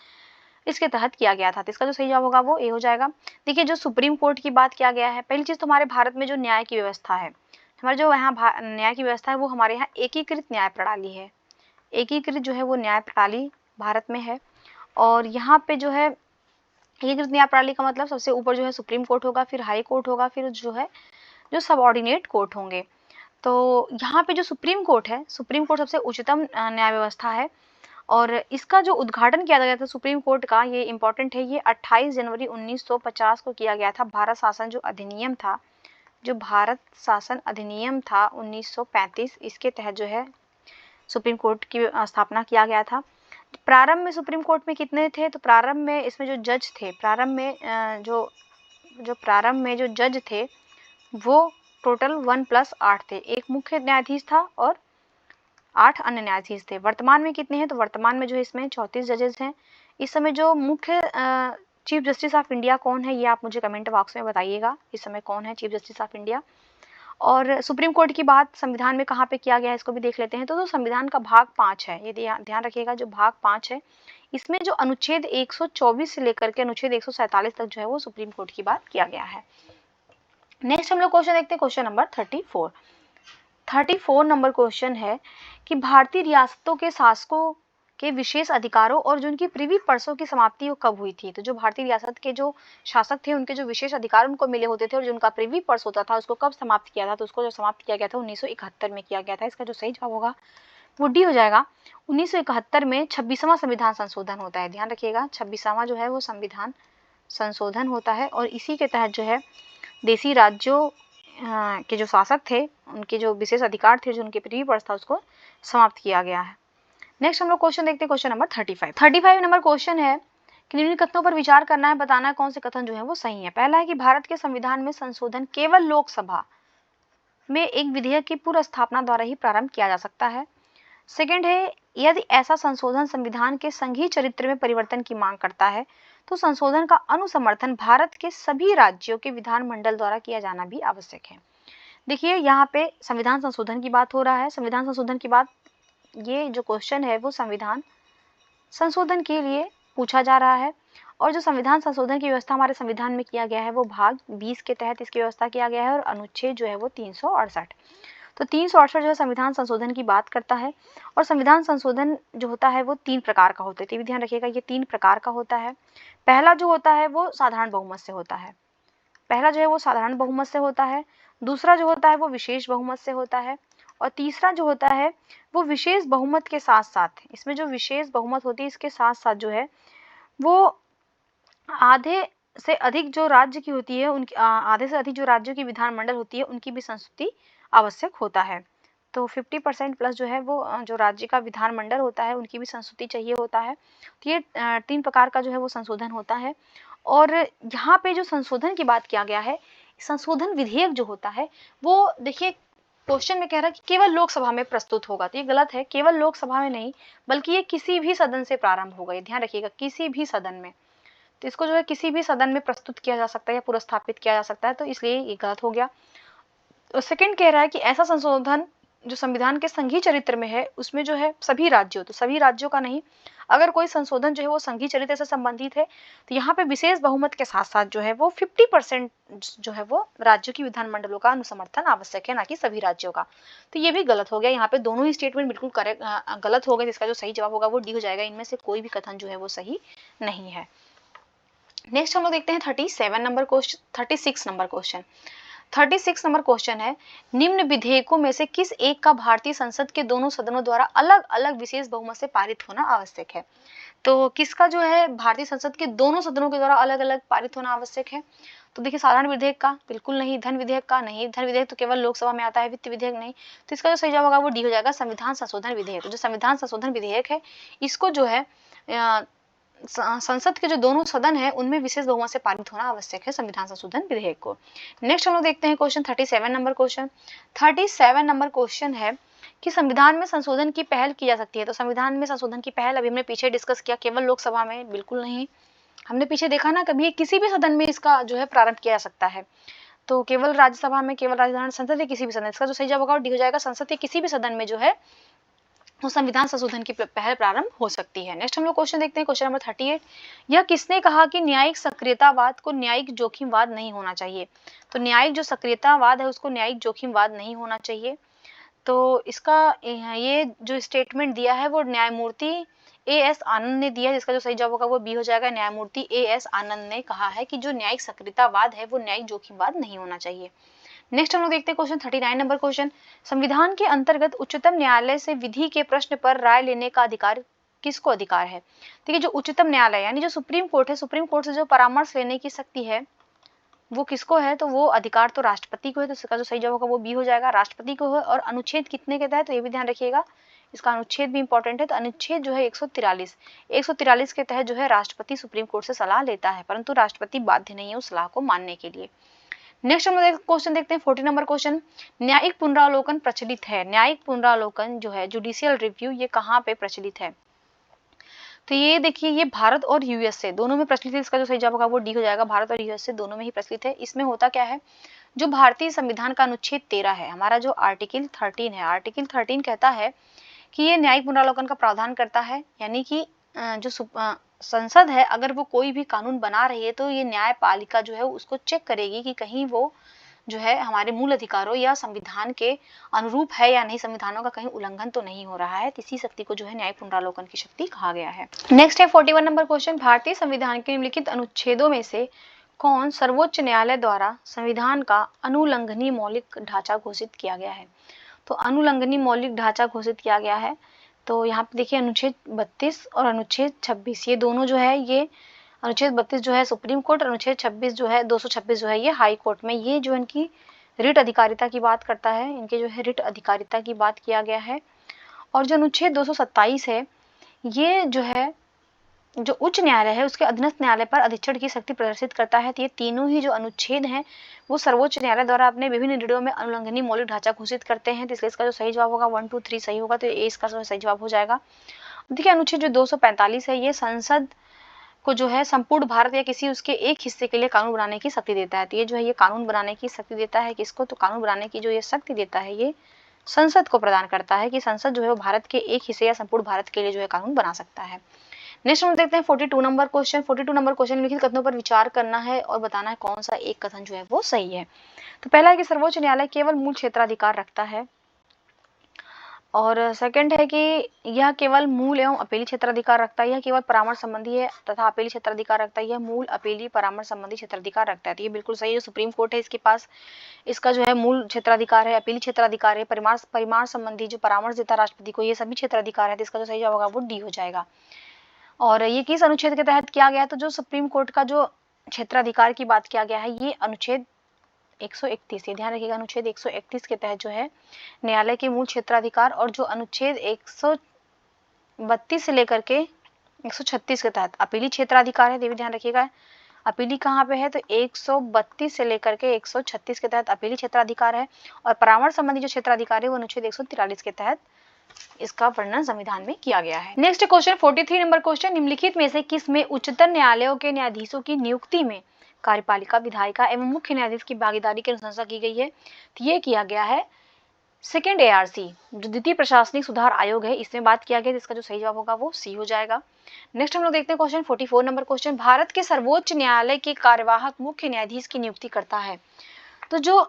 इसके तहत किया गया था। तो इसका जो सही जवाब होगा वो ए हो जाएगा। देखिए जो सुप्रीम कोर्ट की बात किया गया है, पहली चीज तो हमारे भारत में जो न्याय की व्यवस्था है, हमारे जो यहाँ न्याय की व्यवस्था है वो हमारे यहाँ एकीकृत न्याय प्रणाली है। एकीकृत जो है वो न्याय प्रणाली भारत में है और यहाँ पे जो है एकीकृत न्याय प्रणाली का मतलब सबसे ऊपर जो है सुप्रीम कोर्ट होगा, फिर हाई कोर्ट होगा, फिर जो है जो सबऑर्डिनेट कोर्ट होंगे। तो यहाँ पे जो सुप्रीम कोर्ट है, सुप्रीम कोर्ट सबसे उच्चतम न्याय व्यवस्था है और इसका जो उद्घाटन किया गया था सुप्रीम कोर्ट का, ये इंपॉर्टेंट है, ये 28 जनवरी 1950 को किया गया था। भारत शासन जो अधिनियम था, जो भारत शासन अधिनियम था 1935, इसके तहत जो है सुप्रीम कोर्ट की स्थापना किया गया था। प्रारंभ में सुप्रीम कोर्ट में कितने थे? तो प्रारंभ में इसमें जो जज थे, प्रारंभ में जो जज थे वो टोटल 1+8 थे। एक मुख्य न्यायाधीश था और 8 अन्य न्यायाधीश थे। वर्तमान में कितने हैं? तो वर्तमान में जो है इसमें 34 जजेस हैं। इस समय जो मुख्य चीफ जस्टिस ऑफ इंडिया कौन है ये आप मुझे कमेंट बॉक्स में बताइएगा, इस समय कौन है चीफ जस्टिस ऑफ इंडिया। और सुप्रीम कोर्ट की बात संविधान में कहाँ पे किया गया है इसको भी देख लेते हैं। तो संविधान का भाग 5 है, ये ध्यान रखिएगा, जो भाग 5 है इसमें जो अनुच्छेद 124 से लेकर के अनुच्छेद 147 तक जो है वो सुप्रीम कोर्ट की बात किया गया है। नेक्स्ट हम लोग क्वेश्चन देखते हैं, क्वेश्चन नंबर 34 नंबर क्वेश्चन है कि भारतीय रियासतों के शासकों के विशेष अधिकारों और जो उनकी प्रिवी पर्सों की समाप्ति वो कब हुई थी? तो जो भारतीय रियासत के जो शासक थे उनके जो विशेष अधिकार उनको मिले होते थे और जो उनका प्रिवी पर्स होता था उसको कब समाप्त किया था? तो उसको जो समाप्त किया गया था 1971 में किया गया था। इसका जो सही जवाब होगा वो डी हो जाएगा। 1971 में 26वां संविधान संशोधन होता है। ध्यान रखिएगा, 26वां जो है वो संविधान संशोधन होता है और इसी के तहत जो है देशी राज्यों के जो शासक थे उनके जो विशेष अधिकार थे, जो उनके प्रिवी पर्स था, उसको समाप्त किया गया है। नेक्स्ट हम लोग क्वेश्चन देखते हैं, क्वेश्चन नंबर 35 नंबर क्वेश्चन है कि निम्न कथनों पर विचार करना है, बताना है कौन से कथन जो है वो सही है। पहला है कि भारत के संविधान में संशोधन केवल लोकसभा में एक विधेयक की पूर्व स्थापना द्वारा ही प्रारंभ किया जा सकता है। सेकंड है, यदि ऐसा संशोधन संविधान के संघीय चरित्र में परिवर्तन की मांग करता है तो संशोधन का अनुसमर्थन भारत के सभी राज्यों के विधानमंडल द्वारा किया जाना भी आवश्यक है। देखिए यहाँ पे संविधान संशोधन की बात हो रहा है। संविधान संशोधन की बात, ये जो क्वेश्चन है वो संविधान संशोधन के लिए पूछा जा रहा है और जो संविधान संशोधन की व्यवस्था हमारे संविधान में किया गया है वो भाग 20 के तहत इसकी व्यवस्था किया गया है और अनुच्छेद जो है वो 368। तो 368 जो है संविधान संशोधन की बात करता है और संविधान संशोधन जो होता है वो 3 प्रकार का होता है। तो ध्यान रखिएगा, ये 3 प्रकार का होता है। पहला जो होता है वो साधारण बहुमत से होता है, दूसरा जो होता है वो विशेष बहुमत से होता है और तीसरा जो होता है वो विशेष बहुमत के साथ साथ, इसमें जो विशेष बहुमत होती है इसके साथ साथ जो है वो आधे से अधिक जो राज्य की होती है उनकी आधे से अधिक जो राज्यों की विधानमंडल होती है उनकी भी संस्तुति आवश्यक होता है। तो 50% प्लस जो है वो जो राज्य का विधानमंडल होता है उनकी भी संस्तुति चाहिए होता है। तो ये 3 प्रकार का जो है वो संशोधन होता है और यहाँ पे जो संशोधन की बात किया गया है, संशोधन विधेयक जो होता है वो देखिए क्वेश्चन में कह रहा है कि केवल लोकसभा में प्रस्तुत होगा, तो ये गलत है। केवल लोकसभा में नहीं, बल्कि ये किसी भी सदन से प्रारंभ होगा, ये ध्यान रखिएगा, किसी भी सदन में। तो इसको जो है किसी भी सदन में प्रस्तुत किया जा सकता है या पुरस्थापित किया जा सकता है, तो इसलिए ये गलत हो गया। और सेकंड कह रहा है कि ऐसा संशोधन जो संविधान के संघीय चरित्र में है उसमें जो है सभी राज्यों, तो सभी राज्यों का नहीं, अगर कोई संशोधन जो है वो संघीय चरित्र से संबंधित है तो यहाँ पे विशेष बहुमत के साथ साथ जो है वो 50% जो है वो राज्यों की विधानमंडलों का अनुसमर्थन आवश्यक है, ना कि सभी राज्यों का। तो ये भी गलत हो गया। यहाँ पे दोनों ही स्टेटमेंट बिल्कुल करेक्ट गलत हो गए। इसका जो सही जवाब होगा वो डी हो जाएगा। इनमें से कोई भी कथन जो है वो सही नहीं है। नेक्स्ट हम लोग देखते हैं 36 नंबर क्वेश्चन। 36 नंबर क्वेश्चन है, निम्न विधेयकों में से किस एक का भारतीय संसद के दोनों सदनों द्वारा अलग अलग विशेष बहुमत से पारित होना आवश्यक है? तो किसका जो है भारतीय संसद के दोनों सदनों के द्वारा अलग अलग पारित होना आवश्यक है? तो देखिए, साधारण विधेयक का बिल्कुल नहीं, धन विधेयक का नहीं, धन विधेयक तो केवल लोकसभा में आता है, वित्त विधेयक नहीं। तो इसका जो सही जवाब होगा वो डी हो जाएगा, संविधान संशोधन विधेयक। तो जो संविधान संशोधन विधेयक है इसको जो है संसद के जो दोनों सदन है उनमें विशेष बहुमत से पारित होना आवश्यक है, संविधान संशोधन विधेयक को। नेक्स्ट हम लोग देखते हैं question 37 number question. 37 number question है कि संविधान में संशोधन की पहल की जा सकती है। तो संविधान में संशोधन की पहल अभी हमने पीछे डिस्कस किया, केवल लोकसभा में बिल्कुल नहीं। हमने पीछे देखा ना, कभी किसी भी सदन में इसका जो है प्रारंभ किया जा सकता है। तो केवल राज्यसभा में, केवल राजधानी संसद या किसी भी सदन, इसका जो सही जवाब होगा डी हो जाएगा, संसद के किसी भी सदन में जो है वो संविधान संशोधन की पहल प्रारंभ हो सकती है। नेक्स्ट हम लोग क्वेश्चन देखते हैं, क्वेश्चन नंबर 38। यह किसने कहा कि न्यायिक सक्रियतावाद को न्यायिक जोखिमवाद नहीं होना चाहिए? तो न्यायिक जो सक्रियतावाद है उसको न्यायिक जोखिमवाद नहीं होना चाहिए। तो इसका ये जो स्टेटमेंट दिया है वो न्यायमूर्ति एएस आनंद ने दिया है, जिसका जो सही जवाब होगा वो बी हो जाएगा। न्यायमूर्ति एएस आनंद ने कहा है कि जो न्यायिक सक्रियतावाद है वो न्यायिक जोखिमवाद नहीं होना चाहिए। नेक्स्ट हम लोग देखते हैं क्वेश्चन 39 नंबर क्वेश्चन। संविधान के अंतर्गत उच्चतम न्यायालय से विधि के प्रश्न पर राय लेने का अधिकार किसको अधिकार है? देखिए, जो उच्चतम न्यायालय यानी जो सुप्रीम कोर्ट है, सुप्रीम कोर्ट से जो परामर्श लेने की शक्ति है वो किसको है? तो वो अधिकार तो राष्ट्रपति को है। तो इसका जो सही जवाब होगा वो बी हो जाएगा, राष्ट्रपति को है। और अनुच्छेद कितने के तहत, तो ये भी ध्यान रखिएगा, इसका अनुच्छेद भी इंपॉर्टेंट है। तो अनुच्छेद जो है 143 के तहत जो है राष्ट्रपति सुप्रीम कोर्ट से सलाह लेता है, परंतु राष्ट्रपति बाध्य नहीं है उस सलाह को मानने के लिए। नेक्स्ट हम लोग क्वेश्चन देखते हैं 40 नंबर क्वेश्चन। न्यायिक पुनरावलोकन प्रचलित है। न्यायिक पुनरावलोकन जो है जुडिशियल रिव्यू, ये कहाँ पे प्रचलित है? तो ये देखिए, ये भारत और यूएसए दोनों में प्रचलित है। इसका जो सही जवाब होगा वो डी हो जाएगा, भारत और यूएसए दोनों में ही प्रचलित है। इसमें होता क्या है, जो भारतीय संविधान का अनुच्छेद 13 है, हमारा जो आर्टिकल 13 है, आर्टिकल 13 कहता है कि ये न्यायिक पुनरावलोकन का प्रावधान करता है। यानी कि जो संसद है अगर वो कोई भी कानून बना रही है तो ये न्यायपालिका जो है उसको चेक करेगी कि कहीं वो जो है हमारे मूल अधिकारों या संविधान के अनुरूप है या नहीं, संविधानों का कहीं उल्लंघन तो नहीं हो रहा है। इसी शक्ति को जो है न्यायिक पुनरावलोकन की शक्ति कहा गया है। नेक्स्ट है 41 नंबर क्वेश्चन। भारतीय संविधान के निम्नलिखित अनुच्छेदों में से कौन सर्वोच्च न्यायालय द्वारा संविधान का अनुलंघनीय मौलिक ढांचा घोषित किया गया है? तो अनुलंघनीय मौलिक ढांचा घोषित किया गया है। तो यहाँ पे देखिए, अनुच्छेद 32 और अनुच्छेद 26, ये दोनों जो है, ये अनुच्छेद 32 जो है सुप्रीम कोर्ट, अनुच्छेद 26 जो है 226 जो है ये हाई कोर्ट में, ये जो इनकी रिट अधिकारिता की बात करता है, इनके जो है रिट अधिकारिता की बात किया गया है। और जो अनुच्छेद 227 है ये जो है जो उच्च न्यायालय है उसके अधीनस्थ न्यायालय पर अधिक्षण की शक्ति प्रदर्शित करता है। तो ये तीनों ही जो अनुच्छेद हैं वो सर्वोच्च न्यायालय द्वारा अपने विभिन्न निर्णयों में अनुलंघनीय मौलिक ढांचा घोषित करते हैं। तो इसलिए इसका जो सही जवाब होगा 1 2 3 सही होगा, तो ये इसका सही जवाब हो जाएगा। देखिए, अनुच्छेद जो 245 है ये संसद को जो है संपूर्ण भारत या किसी उसके एक हिस्से के लिए कानून बनाने की शक्ति देता है। तो ये जो है ये कानून बनाने की शक्ति देता है किसको? तो कानून बनाने की जो ये शक्ति देता है ये संसद को प्रदान करता है कि संसद जो है वो भारत के एक हिस्से या संपूर्ण भारत के लिए जो है कानून बना सकता है। नेक्स्ट हम देखते हैं 42 नंबर क्वेश्चन। 42 नंबर क्वेश्चन लिखित कथनों पर विचार करना है और बताना है कौन सा एक कथन जो है वो सही है। तो पहला है कि सर्वोच्च न्यायालय केवल मूल क्षेत्राधिकार रखता है, और सेकंड है कि यह केवल मूल एवं अपीली क्षेत्राधिकार रखता है, यह केवल परामर्श संबंधी है तथा अपीली क्षेत्राधिकार रखता है, यह मूल अपीली परामर्श संबंधी क्षेत्राधिकार रखता है। तो ये बिल्कुल सही है। सुप्रीम कोर्ट है इसके पास, इसका जो है मूल क्षेत्राधिकार है, अपीली क्षेत्राधिकार है, परिमाण संबंधी जो परामर्श देता है राष्ट्रपति को, ये सभी क्षेत्राधिकार है। तो इसका जो सही जवाब होगा वो डी हो जाएगा। और ये किस अनुच्छेद के तहत किया गया है? तो जो सुप्रीम कोर्ट का जो क्षेत्राधिकार की बात किया गया है ये अनुच्छेद 131, ये ध्यान रखिएगा, अनुच्छेद 131 के तहत जो है न्यायालय के मूल क्षेत्राधिकार, और जो अनुच्छेद 132 से लेकर के 136 के तहत अपीली क्षेत्राधिकार है, ये भी ध्यान रखिएगा। अपीली कहाँ पे है, तो 132 से लेकर के 136 के तहत अपीली क्षेत्राधिकार है, और परामर्श संबंधी जो क्षेत्राधिकार है वो अनुच्छेद 143 के तहत इसका वर्णन संविधान में किया गया है। नेक्स्ट क्वेश्चन 43 नंबर क्वेश्चन, निम्नलिखित में से किस में उच्चतम न्यायालयों के न्यायाधीशों की नियुक्ति में कार्यपालिका, विधायिका एवं मुख्य न्यायाधीश की भागीदारी की अनुशंसा की गई है? तो ये किया गया है सेकेंड ARC, जो द्वितीय प्रशासनिक सुधार आयोग है, इसमें बात किया गया। इसका जो सही जवाब होगा वो सी हो जाएगा। नेक्स्ट हम लोग देखते हैं क्वेश्चन 44 नंबर क्वेश्चन, भारत के सर्वोच्च न्यायालय के कार्यवाहक मुख्य न्यायाधीश की नियुक्ति करता है। तो जो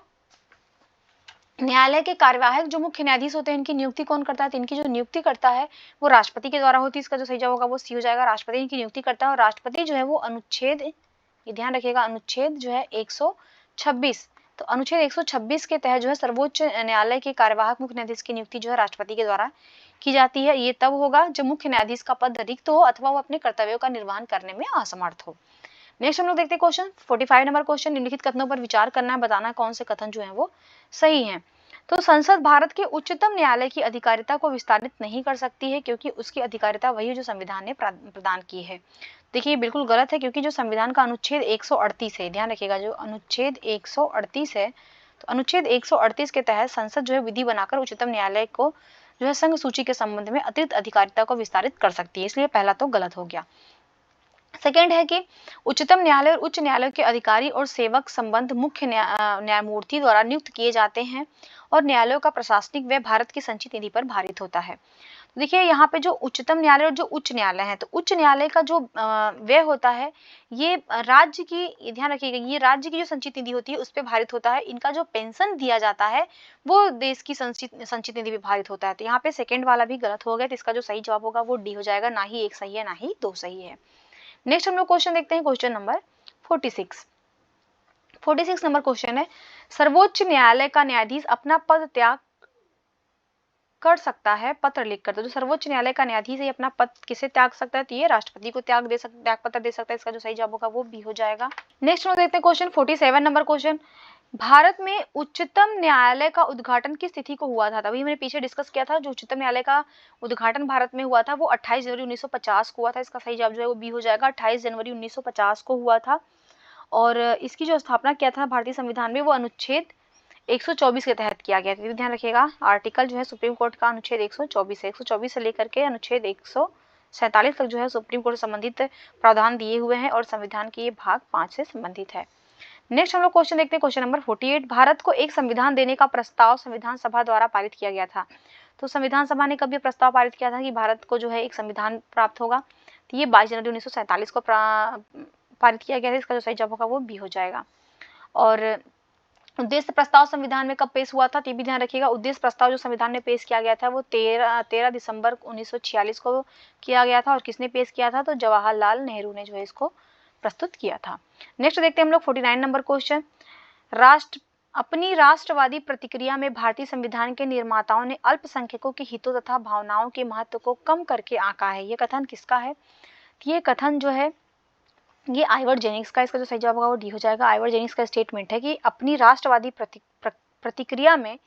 न्यायालय के कार्यवाहक जो मुख्य न्यायाधीश होते हैं, इनकी नियुक्ति कौन करता है? तो इनकी जो नियुक्ति करता है वो राष्ट्रपति के द्वारा होती है। इसका जो सही जवाब होगा वो सी हो जाएगा। राष्ट्रपति इनकी नियुक्ति करता है, और राष्ट्रपति जो है वो अनुच्छेद, ये ध्यान रखिएगा, अनुच्छेद जो है 126, तो अनुच्छेद 126 के तहत जो है सर्वोच्च न्यायालय के कार्यवाहक मुख्य न्यायाधीश की नियुक्ति जो है राष्ट्रपति के द्वारा की जाती है। ये तब होगा जब मुख्य न्यायाधीश का पद रिक्त हो अथवा वो अपने कर्तव्यों का निर्वहन करने में असमर्थ हो। नेक्स्ट हम लोग देखते हैं क्वेश्चन 45 नंबर क्वेश्चन, निम्नलिखित कथनों पर विचार करना है, बताना कौन से कथन जो है वो सही है। तो संसद भारत के उच्चतम न्यायालय की अधिकारिता को विस्तारित नहीं कर सकती है, क्योंकि उसकी अधिकारिता वही है जो संविधान ने प्रदान की है। देखिए बिल्कुल गलत है, क्योंकि जो संविधान का अनुच्छेद 138 है, ध्यान रखिएगा, जो अनुच्छेद 138 है, तो अनुच्छेद 138 के तहत संसद जो है विधि बनाकर उच्चतम न्यायालय को जो है संघ सूची के संबंध में अतिरिक्त अधिकारिता को विस्तारित कर सकती है, इसलिए पहला तो गलत हो गया। सेकेंड है कि उच्चतम न्यायालय और उच्च न्यायालय के अधिकारी और सेवक संबंध मुख्य न्यायमूर्ति द्वारा नियुक्त किए जाते हैं, और न्यायालयों का प्रशासनिक व्यय भारत की संचित निधि पर भारित होता है। देखिए यहाँ पे जो उच्चतम न्यायालय और जो उच्च न्यायालय है, तो उच्च न्यायालय का जो व्यय होता है ये राज्य की, ध्यान रखिएगा, ये राज्य की जो संचित निधि होती है उस पर भारित होता है। इनका जो पेंशन दिया जाता है वो देश की संचित निधि पे भारित होता है। तो यहाँ पे सेकेंड वाला भी गलत हो गया, तो इसका जो सही जवाब होगा वो डी हो जाएगा। ना ही एक सही है, ना ही दो सही है। नेक्स्ट हम लोग क्वेश्चन देखते हैं, क्वेश्चन नंबर 46 नंबर क्वेश्चन है, सर्वोच्च न्यायालय का न्यायाधीश अपना पद त्याग कर सकता है पत्र लिखकर। तो जो सर्वोच्च न्यायालय का न्यायाधीश है अपना पद किसे त्याग सकता है? तो ये राष्ट्रपति को त्याग पत्र दे सकता है। इसका जो सही जवाब होगा वो भी हो जाएगा। नेक्स्ट हम देखते हैं क्वेश्चन 47 नंबर क्वेश्चन, भारत में उच्चतम न्यायालय का उद्घाटन किस तिथि को हुआ था? तभी मैंने पीछे डिस्कस किया था, जो उच्चतम न्यायालय का उद्घाटन भारत में हुआ था वो 28 जनवरी 1950 को हुआ था। इसका सही जवाब जो है वो बी हो जाएगा। 28 जनवरी 1950 को हुआ था, और इसकी जो स्थापना किया था भारतीय संविधान में वो अनुच्छेद 124 के तहत किया गया था। ध्यान रखिएगा, आर्टिकल जो है सुप्रीम कोर्ट का अनुच्छेद 124 है। 124 से लेकर के अनुच्छेद 147 तक जो है सुप्रीम कोर्ट से संबंधित प्रावधान दिए हुए हैं, और संविधान के ये भाग 5 से संबंधित है। नेक्स्ट हम लोग क्वेश्चन देखते हैं, क्वेश्चन नंबर 48, भारत को एक संविधान देने का प्रस्ताव संविधान सभा द्वारा पारित किया गया था। तो संविधान सभा ने कब ये प्रस्ताव पारित किया था कि भारत को जो है एक संविधान प्राप्त होगा? तो ये 22 जनवरी 1947 को पारित किया गया था। इसका जो सही जवाब होगा वो भी हो जाएगा। और उद्देश्य प्रस्ताव संविधान में कब पेश हुआ था? तो भी ध्यान रखिएगा, उद्देश्य प्रस्ताव जो संविधान में पेश किया गया था वो 13 दिसंबर 1946 को किया गया था। और किसने पेश किया था? तो जवाहरलाल नेहरू ने जो है इसको प्रस्तुत किया था। नेक्स्ट देखते हैं हम लोग 49 नंबर क्वेश्चन, अपनी राष्ट्रवादी प्रतिक्रिया में भारतीय संविधान के निर्माताओं ने अल्पसंख्यकों के हितों तथा भावनाओं के महत्व को कम करके आंका है। ये कथन किसका है? ये कथन जो है ये आइवर जेनिंग्स का। इसका जो सही जवाब होगा वो डी हो जाएगा। आइवर जेनिंग्स का स्टेटमेंट है कि अपनी राष्ट्रवादी प्रतिक्रिया में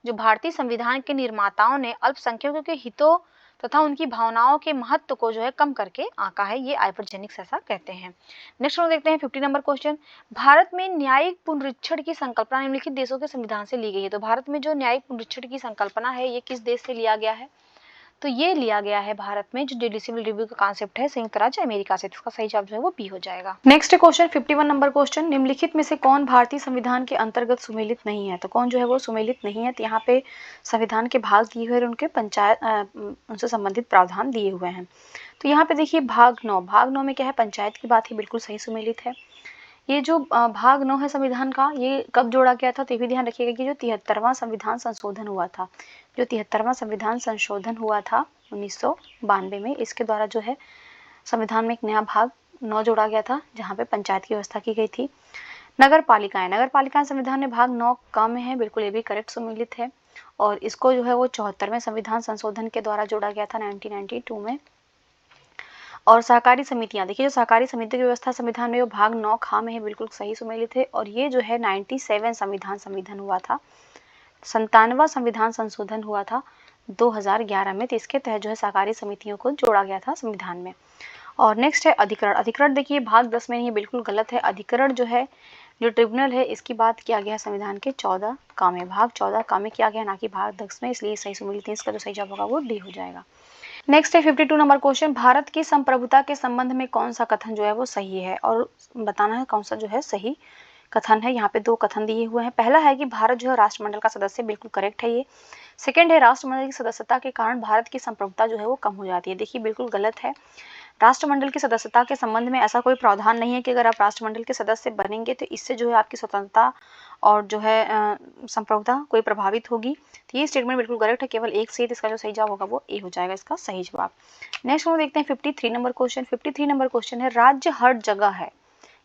जो भारतीय संविधान के निर्माताओं ने अल्पसंख्यकों के हितों तथा उनकी भावनाओं के महत्व को जो है कम करके आंका है। ये आइवर जेनिंग्स ऐसा कहते हैं। नेक्स्ट हम देखते हैं 50 नंबर क्वेश्चन, भारत में न्यायिक पुनरीक्षण की संकल्पना निम्नलिखित देशों के संविधान से ली गई है। तो भारत में जो न्यायिक पुनरीक्षण की संकल्पना है ये किस देश से लिया गया है? तो ये लिया गया है भारत में जो जुडिशियल रिव्यू का कॉन्सेप्ट है संयुक्त राज्य अमेरिका से। इसका सही जवाब जो है वो बी हो जाएगा। नेक्स्ट क्वेश्चन 51 नंबर क्वेश्चन, निम्नलिखित में से कौन भारतीय संविधान के अंतर्गत सुमेलित नहीं है? तो कौन जो है वो सुमेलित नहीं है? तो यहाँ पे संविधान के भाग दिए हुए और उनके उनसे संबंधित प्रावधान दिए हुए हैं। तो यहाँ पे देखिए भाग 9 में क्या है? पंचायत की बात ही बिल्कुल सही सुमेलित है। ये जो भाग 9 है संविधान का, ये कब जोड़ा गया था? तो ये भी ध्यान रखिएगा कि जो 73वां संविधान संशोधन हुआ था, जो 73वां संविधान संशोधन हुआ था 1992 में, इसके द्वारा जो है संविधान में एक नया भाग 9 जोड़ा गया था, जहाँ पे पंचायत की व्यवस्था की गई थी। नगर पालिकाएं संविधान में भाग 9 का में है, बिल्कुल ये भी करेक्ट सुमेलित है। और इसको जो है वो 74वें संविधान संशोधन के द्वारा जोड़ा गया था 1992 में। और सहकारी समितियां, देखिए जो सहकारी समिति की व्यवस्था संविधान में वो भाग 9 खा में है, बिल्कुल सही सुमेलित है। और ये जो है 97 संविधान हुआ था, 97वां संविधान संशोधन हुआ था 2011 में। तो इसके तहत जो है सहकारी समितियों को जोड़ा गया था संविधान में। और नेक्स्ट है अधिकरण। अधिकरण देखिए भाग 10 में नहीं, बिल्कुल गलत है। अधिकरण जो है, जो ट्रिब्यूनल है, इसकी बात किया गया संविधान के 14 का में, भाग 14 का में किया गया, ना कि भाग 10 में, इसलिए सही सुमेलित इसका जो सही जवाब होगा वो डी हो जाएगा। नेक्स्ट है 52 नंबर क्वेश्चन, भारत की संप्रभुता के संबंध में कौन सा कथन जो है वो सही है, और बताना है कौन सा जो है सही कथन है। यहाँ पे दो कथन दिए हुए हैं। पहला है कि भारत जो है राष्ट्रमंडल का सदस्य, बिल्कुल करेक्ट है ये। सेकंड है राष्ट्रमंडल की सदस्यता के कारण भारत की संप्रभुता जो है वो कम हो जाती है। देखिए बिल्कुल गलत है। राष्ट्रमंडल की सदस्यता के संबंध में ऐसा कोई प्रावधान नहीं है कि अगर आप राष्ट्रमंडल के सदस्य बनेंगे तो इससे जो है आपकी स्वतंत्रता और जो है संप्रभुता कोई प्रभावित होगी। तो ये स्टेटमेंट बिल्कुल करेक्ट है, केवल एक से, इसका जो सही जवाब होगा वो ए हो जाएगा इसका सही जवाब। नेक्स्ट हम देखते हैं 53 नंबर क्वेश्चन। 53 नंबर क्वेश्चन है, राज्य हर जगह है,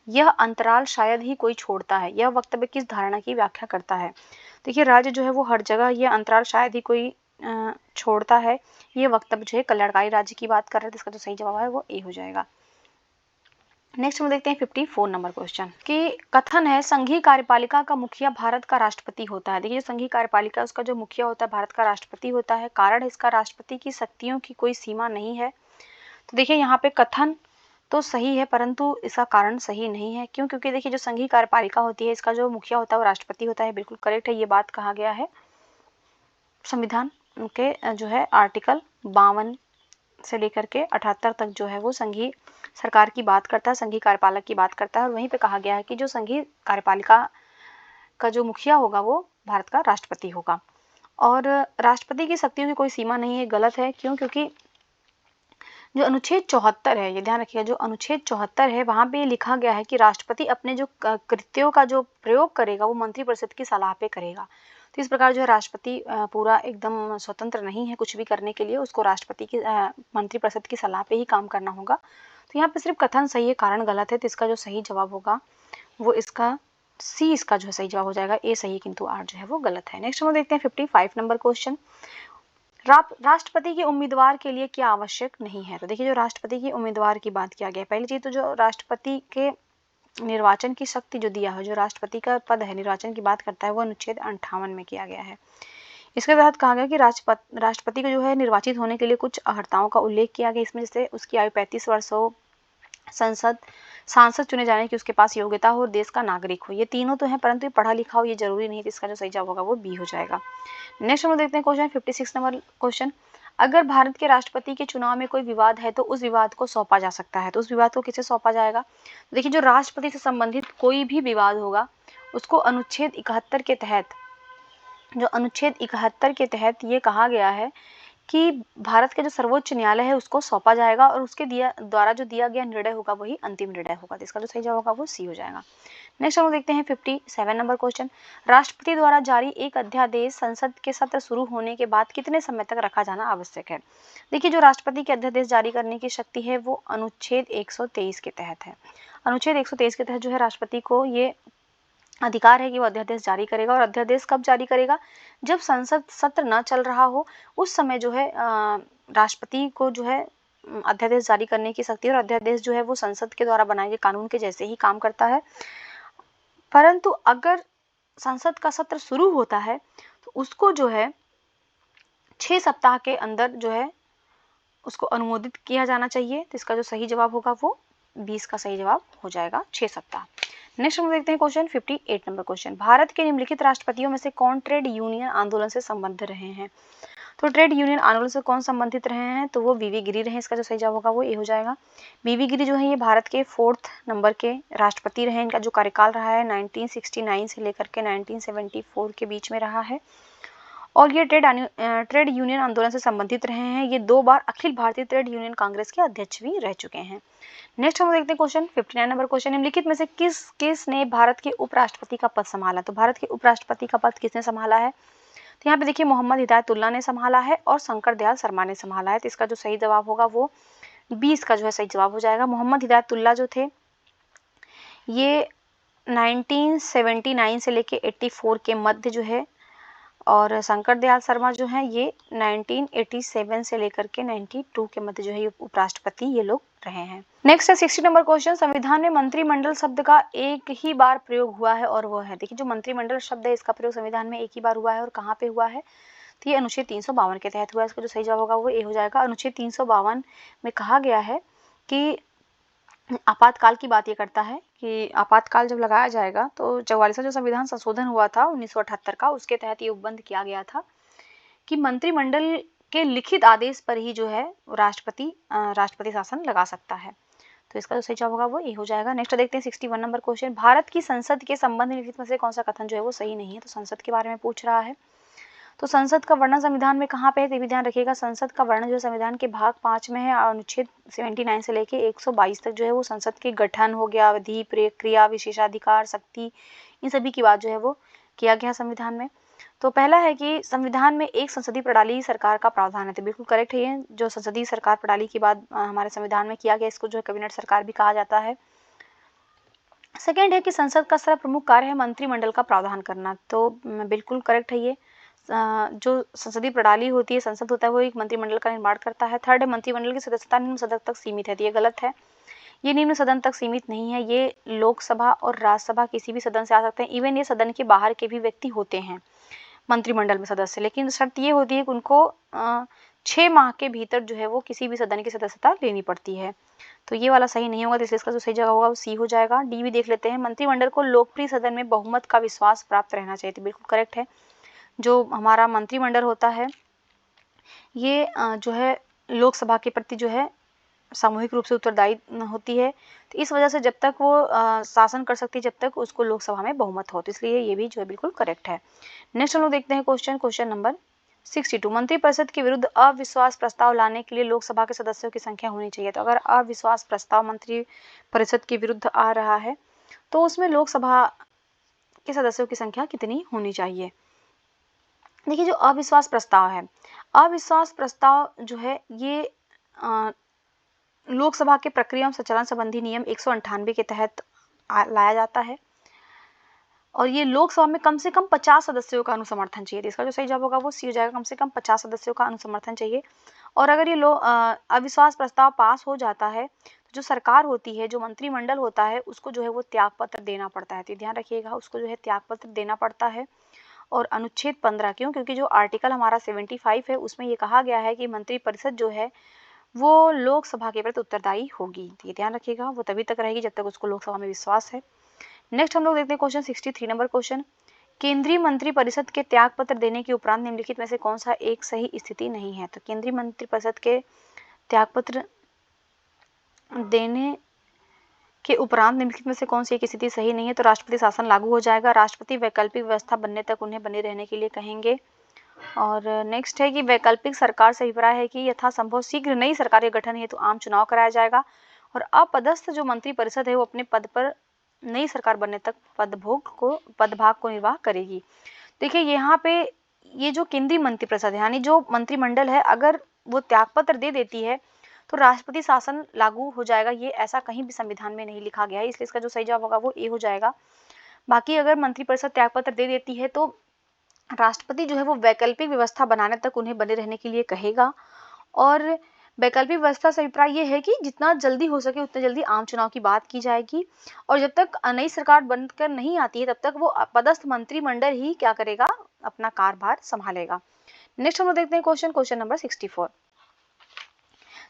यह अंतराल शायद ही कोई छोड़ता है, यह वक्तव्य किस धारणा की व्याख्या करता है। देखिए राज्य जो है वो हर जगह, यह अंतराल शायद ही कोई छोड़ता है, ये वक्तव्य जो है कल्याणकारी राज्य की बात कर रहे थे, इसका जो सही जवाब है वो ए हो जाएगा। नेक्स्ट हम देखते हैं 54 नंबर क्वेश्चन कि कथन है संघीय कार्यपालिका का मुखिया भारत का राष्ट्रपति होता है। देखिए जो संघीय कार्यपालिका उसका जो मुखिया होता है भारत का राष्ट्रपति होता है। कारण है इसका राष्ट्रपति की शक्तियों की कोई सीमा नहीं है। तो देखिए यहाँ पे कथन तो सही है परंतु इसका कारण सही नहीं है। क्यों? क्योंकि देखिए जो संघीय कार्यपालिका होती है इसका जो मुखिया होता है वो राष्ट्रपति होता है, बिल्कुल करेक्ट है, ये बात कहा गया है संविधान के जो है आर्टिकल 52 से लेकर के 78 तक जो है वो संघीय सरकार की बात करता है, संघीय कार्यपालक की बात करता है, और वहीं पे कहा गया है कि जो संघीय कार्यपालिका का जो मुखिया होगा वो भारत का राष्ट्रपति होगा। और राष्ट्रपति की शक्तियों की कोई सीमा नहीं है, गलत है। क्यों? क्योंकि जो अनुच्छेद 74 है, ये ध्यान रखिएगा, जो अनुच्छेद 74 है वहां पे लिखा गया है कि राष्ट्रपति अपने जो कृत्यों का जो प्रयोग करेगा वो मंत्रिपरिषद की सलाह पे करेगा। तो इस प्रकार जो है राष्ट्रपति पूरा एकदम स्वतंत्र नहीं है कुछ भी करने के लिए, उसको राष्ट्रपति की मंत्रिपरिषद की सलाह पे ही काम करना होगा। तो यहाँ पे सिर्फ कथन सही है, कारण गलत है। तो इसका जो सही जवाब होगा वो इसका सी, इसका जो है सही जवाब हो जाएगा। ए सही किंतु आर जो है वो गलत है। नेक्स्ट हम देखते हैं 55 नंबर क्वेश्चन, राष्ट्रपति के उम्मीदवार के लिए क्या आवश्यक नहीं है। तो देखिए जो राष्ट्रपति के उम्मीदवार की बात किया गया, पहली चीज तो जो राष्ट्रपति के निर्वाचन की शक्ति जो दिया है, जो राष्ट्रपति का पद है निर्वाचन की बात करता है, वो अनुच्छेद 58 में किया गया है। इसके तहत कहा गया कि राष्ट्रपति को जो है निर्वाचित होने के लिए कुछ अर्हताओं का उल्लेख किया गया। इसमें जैसे उसकी आयु 35 वर्ष हो, सांसद चुने जाने की उसके पास योग्यता हो और देश का नागरिक हो। ये तीनों तो है परंतु ये पढ़ा लिखा हो ये जरूरी नहीं है। तो इसका जो सही जवाब होगा वो बी हो जाएगा। नेक्स्ट हम देखते हैं क्वेश्चन 56 नंबर क्वेश्चन, अगर भारत के राष्ट्रपति के चुनाव में कोई विवाद है तो उस विवाद को सौंपा जा सकता है। तो उस विवाद को किसे सौंपा जाएगा? तो देखिए जो राष्ट्रपति से संबंधित कोई भी विवाद होगा उसको अनुच्छेद 71 के तहत, जो अनुच्छेद 71 के तहत ये कहा गया है कि भारत के जो सर्वोच्च न्यायालय है उसको सौंपा जाएगा और उसके द्वारा जो दिया गया निर्णय होगा वही अंतिम निर्णय होगा। तो इसका जो सही जवाब होगा वो सी हो जाएगा। नेक्स्ट हम देखते हैं 57 नंबर क्वेश्चन, राष्ट्रपति द्वारा जारी एक अध्यादेश संसद के सत्र शुरू होने के बाद कितने समय तक रखा जाना आवश्यक है। देखिए जो राष्ट्रपति के अध्यादेश जारी करने की शक्ति है वो अनुच्छेद 123 के तहत है। अनुच्छेद 123 के तहत जो है राष्ट्रपति को ये अधिकार है कि वो अध्यादेश जारी करेगा। और अध्यादेश कब जारी करेगा? जब संसद सत्र न चल रहा हो उस समय जो है राष्ट्रपति को जो है अध्यादेश जारी करने की शक्ति है। और अध्यादेश जो है वो संसद के द्वारा बनाए गए कानून के जैसे ही काम करता है। परंतु अगर संसद का सत्र शुरू होता है तो उसको जो है 6 सप्ताह के अंदर जो है उसको अनुमोदित किया जाना चाहिए। तो इसका जो सही जवाब होगा वो 20 का सही जवाब हो जाएगा, 6 सप्ताह। नेक्स्ट हम देखते हैं क्वेश्चन 58 नंबर क्वेश्चन, भारत के निम्नलिखित राष्ट्रपतियों में से कौन ट्रेड यूनियन आंदोलन से संबंधित रहे हैं। तो ट्रेड यूनियन आंदोलन से कौन संबंधित रहे हैं? तो वो वीवी गिरी रहे। इसका जो सही जवाब होगा वो ए हो जाएगा। वीवी गिरी जो है ये भारत के 4th नंबर के राष्ट्रपति रहे। इनका जो कार्यकाल रहा है 1969 से लेकर के 1974 के बीच में रहा है। और ये ट्रेड यूनियन आंदोलन से संबंधित रहे हैं। ये 2 बार अखिल भारतीय ट्रेड यूनियन कांग्रेस के अध्यक्ष भी रह चुके हैं। नेक्स्ट हम देखते हैं क्वेश्चन 59 नंबर क्वेश्चन, निम्नलिखित में से किसने भारत के उपराष्ट्रपति का पद संभाला। तो भारत के उपराष्ट्रपति का पद किसने संभाला है? तो यहाँ पे देखिए मोहम्मद हिदायतुल्लाह ने संभाला है और शंकर दयाल शर्मा ने संभाला है। तो इसका जो सही जवाब होगा वो 20 का जो है सही जवाब हो जाएगा। मोहम्मद हिदायतुल्लाह जो थे ये 1979 से लेके 84 के मध्य जो है, और शंकर दयाल शर्मा जो हैं ये 1987 से लेकर के 92 के मध्य जो है ये उपराष्ट्रपति ये लोग रहे हैं। नेक्स्ट है 60 नंबर क्वेश्चन, संविधान में मंत्रिमंडल शब्द का एक ही बार प्रयोग हुआ है और वो है, देखिए जो मंत्रिमंडल शब्द है इसका प्रयोग संविधान में एक ही बार हुआ है और कहाँ पे हुआ है? तो ये अनुच्छेद 352 के तहत हुआ है। इसका जो सही जवाब होगा वो ए हो जाएगा। अनुच्छेद 352 में कहा गया है कि आपातकाल की बात ये करता है कि आपातकाल जब लगाया जाएगा तो 44वां जो संविधान संशोधन हुआ था 1978 का, उसके तहत ये उपबंध किया गया था कि मंत्रिमंडल के लिखित आदेश पर ही जो है राष्ट्रपति शासन लगा सकता है। तो इसका जो सही जवाब होगा वो ए हो जाएगा। नेक्स्ट देखते हैं 61 नंबर क्वेश्चन। भारत की संसद के संबंध में निम्नलिखित में से कौन सा कथन जो है वो सही नहीं है? तो संसद के बारे में पूछ रहा है। तो संसद का वर्णन संविधान में कहाँ पे है, ये भी ध्यान रखिएगा। संसद का वर्णन जो संविधान के भाग 5 में है, अनुच्छेद 79 से लेके 122 तक जो है वो संसद के गठन हो गया, विधि, प्रक्रिया, विशेषाधिकार, शक्ति, इन सभी की बात जो है वो किया गया संविधान में। तो पहला है कि संविधान में एक संसदीय प्रणाली सरकार का प्रावधान है, तो बिल्कुल करेक्ट है ये। जो संसदीय सरकार प्रणाली की बात हमारे संविधान में किया गया, इसको जो है कैबिनेट सरकार भी कहा जाता है। सेकेंड है कि संसद का सर्वप्रमुख कार्य है मंत्रिमंडल का प्रावधान करना, तो बिल्कुल करेक्ट है ये। जो संसदीय प्रणाली होती है, संसद होता है, वो एक मंत्रिमंडल का निर्माण करता है। थर्ड है मंत्रिमंडल की सदस्यता निम्न सदन तक सीमित है, तो ये गलत है। ये निम्न सदन तक सीमित नहीं है, ये लोकसभा और राज्यसभा किसी भी सदन से आ सकते हैं। इवन ये सदन के बाहर के भी व्यक्ति होते हैं मंत्रिमंडल में सदस्य, लेकिन शर्त ये होती है कि उनको 6 माह के भीतर जो है वो किसी भी सदन की सदस्यता लेनी पड़ती है। तो ये वाला सही नहीं होगा, तो इसलिए इसका जो सही जगह होगा वो सी हो जाएगा। डी भी देख लेते हैं। मंत्रिमंडल को लोकप्रिय सदन में बहुमत का विश्वास प्राप्त रहना चाहिए, तो बिल्कुल करेक्ट है। जो हमारा मंत्रिमंडल होता है ये जो है लोकसभा के प्रति जो है सामूहिक रूप से उत्तरदायी होती है, तो इस वजह से जब तक वो शासन कर सकती है जब तक उसको लोकसभा में बहुमत हो, तो इसलिए ये भी जो है बिल्कुल करेक्ट है। नेक्स्ट हम लोग देखते हैं क्वेश्चन नंबर 62। मंत्रिपरिषद के विरुद्ध अविश्वास प्रस्ताव लाने के लिए लोकसभा के सदस्यों की संख्या होनी चाहिए। तो अगर अविश्वास प्रस्ताव मंत्रिपरिषद के विरुद्ध आ रहा है तो उसमें लोकसभा के सदस्यों की संख्या कितनी होनी चाहिए? देखिए, जो अविश्वास प्रस्ताव है, अविश्वास प्रस्ताव जो है ये लोकसभा के प्रक्रिया एवं संचालन संबंधी नियम 198 के तहत लाया जाता है और ये लोकसभा में कम से कम 50 सदस्यों का अनुसमर्थन चाहिए। इसका जो सही जवाब होगा वो सी हो जाएगा, कम से कम 50 सदस्यों का अनुसमर्थन चाहिए। और अगर ये अविश्वास प्रस्ताव पास हो जाता है तो जो सरकार होती है, जो मंत्रिमंडल होता है, उसको जो है वो त्यागपत्र देना पड़ता है। तो ध्यान रखिएगा, उसको जो है त्यागपत्र देना पड़ता है। और अनुच्छेद 15 क्योंकि जो आर्टिकल हमारा 75 है उसमें ये कहा गया है कि मंत्रिपरिषद जो है वो लोकसभा के प्रति उत्तरदायी होगी। तो ये ध्यान रखिएगा, वो तभी तक रहेगी जब तक उसको लोकसभा में विश्वास है। नेक्स्ट हम लोग देखते हैं क्वेश्चन 63 नंबर क्वेश्चन। केंद्रीय मंत्रिपरिषद के त्यागपत्र देने के उपरांत निम्नलिखित में से कौन सा एक सही स्थिति नहीं है? तो केंद्रीय मंत्रिपरिषद के त्यागपत्र देने के उपरांत निम्नलिखित में से कौन सी एक स्थिति सही नहीं है? तो राष्ट्रपति शासन लागू हो जाएगा। राष्ट्रपति वैकल्पिक व्यवस्था बनने तक उन्हें बने रहने के लिए कहेंगे। और नेक्स्ट है कि वैकल्पिक सरकार से अभिप्राय है कि यथासंभव शीघ्र नई सरकार का गठन हेतु आम चुनाव कराया जाएगा और अपदस्थ जो मंत्रिपरिषद है वो अपने पद पर नई सरकार बनने तक पदभाग को निर्वाह करेगी। देखिए, यहाँ पे ये जो केंद्रीय मंत्रिपरिषद यानी जो मंत्रिमंडल है, अगर वो त्यागपत्र दे देती है तो राष्ट्रपति शासन लागू हो जाएगा। ये ऐसा कहीं भी संविधान में नहीं लिखा गया है, इसलिए इसका जो सही जवाब होगा वो ए हो जाएगा। बाकी अगर मंत्रिपरिषद त्यागपत्र दे देती है तो राष्ट्रपति जो है वो वैकल्पिक व्यवस्था बनाने तक उन्हें बने रहने के लिए कहेगा। और वैकल्पिक व्यवस्था से अभिप्राय ये है कि जितना जल्दी हो सके उतने जल्दी आम चुनाव की बात की जाएगी और जब तक नई सरकार बनकर नहीं आती है तब तक वो पदस्थ मंत्रिमंडल ही क्या करेगा, अपना कार्यभार संभालेगा। नेक्स्ट हम लोग देखते हैं क्वेश्चन नंबर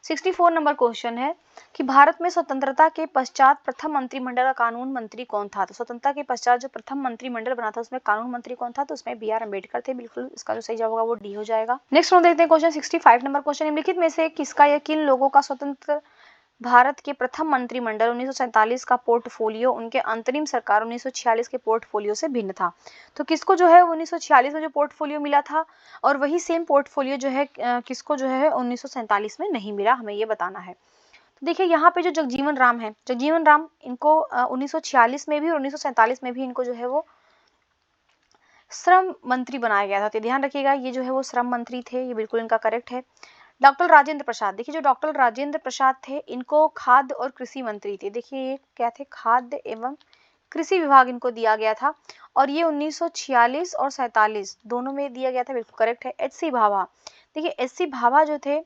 64 नंबर क्वेश्चन है कि भारत में स्वतंत्रता के पश्चात प्रथम मंत्रिमंडल का कानून मंत्री कौन था? तो स्वतंत्रता के पश्चात जो प्रथम मंत्रिमंडल बना था उसमें कानून मंत्री कौन था? तो उसमें बी आर अम्बेडकर थे। बिल्कुल इसका जो सही जवाब होगा वो डी हो जाएगा। नेक्स्ट हम देखते हैं क्वेश्चन 65 नंबर क्वेश्चन। निम्नलिखित में से किसका या किन लोगों का स्वतंत्र भारत के प्रथम मंत्रिमंडल 1947 का पोर्टफोलियो उनके अंतरिम सरकार 1946 के पोर्टफोलियो से भिन्न था? तो किसको जो है 1946 में जो पोर्टफोलियो मिला था और वही सेम पोर्टफोलियो जो है किसको जो है 1947 में नहीं मिला, हमें ये बताना है। तो देखिए, यहाँ पे जो जगजीवन राम है, जगजीवन राम इनको 1946 में भी और 1947 में भी इनको जो है वो श्रम मंत्री बनाया गया था। तो ध्यान रखिएगा, ये जो है वो श्रम मंत्री थे, ये बिल्कुल इनका करेक्ट है। डॉक्टर राजेंद्र प्रसाद, देखिए जो डॉक्टर राजेंद्र प्रसाद थे इनको खाद्य और कृषि मंत्री थे। देखिए ये क्या थे, खाद्य एवं कृषि विभाग इनको दिया गया था और ये 1946 और 47 दोनों में दिया गया था, बिल्कुल करेक्ट है। एच सी भाभा, देखिए एच सी भाभा जो थे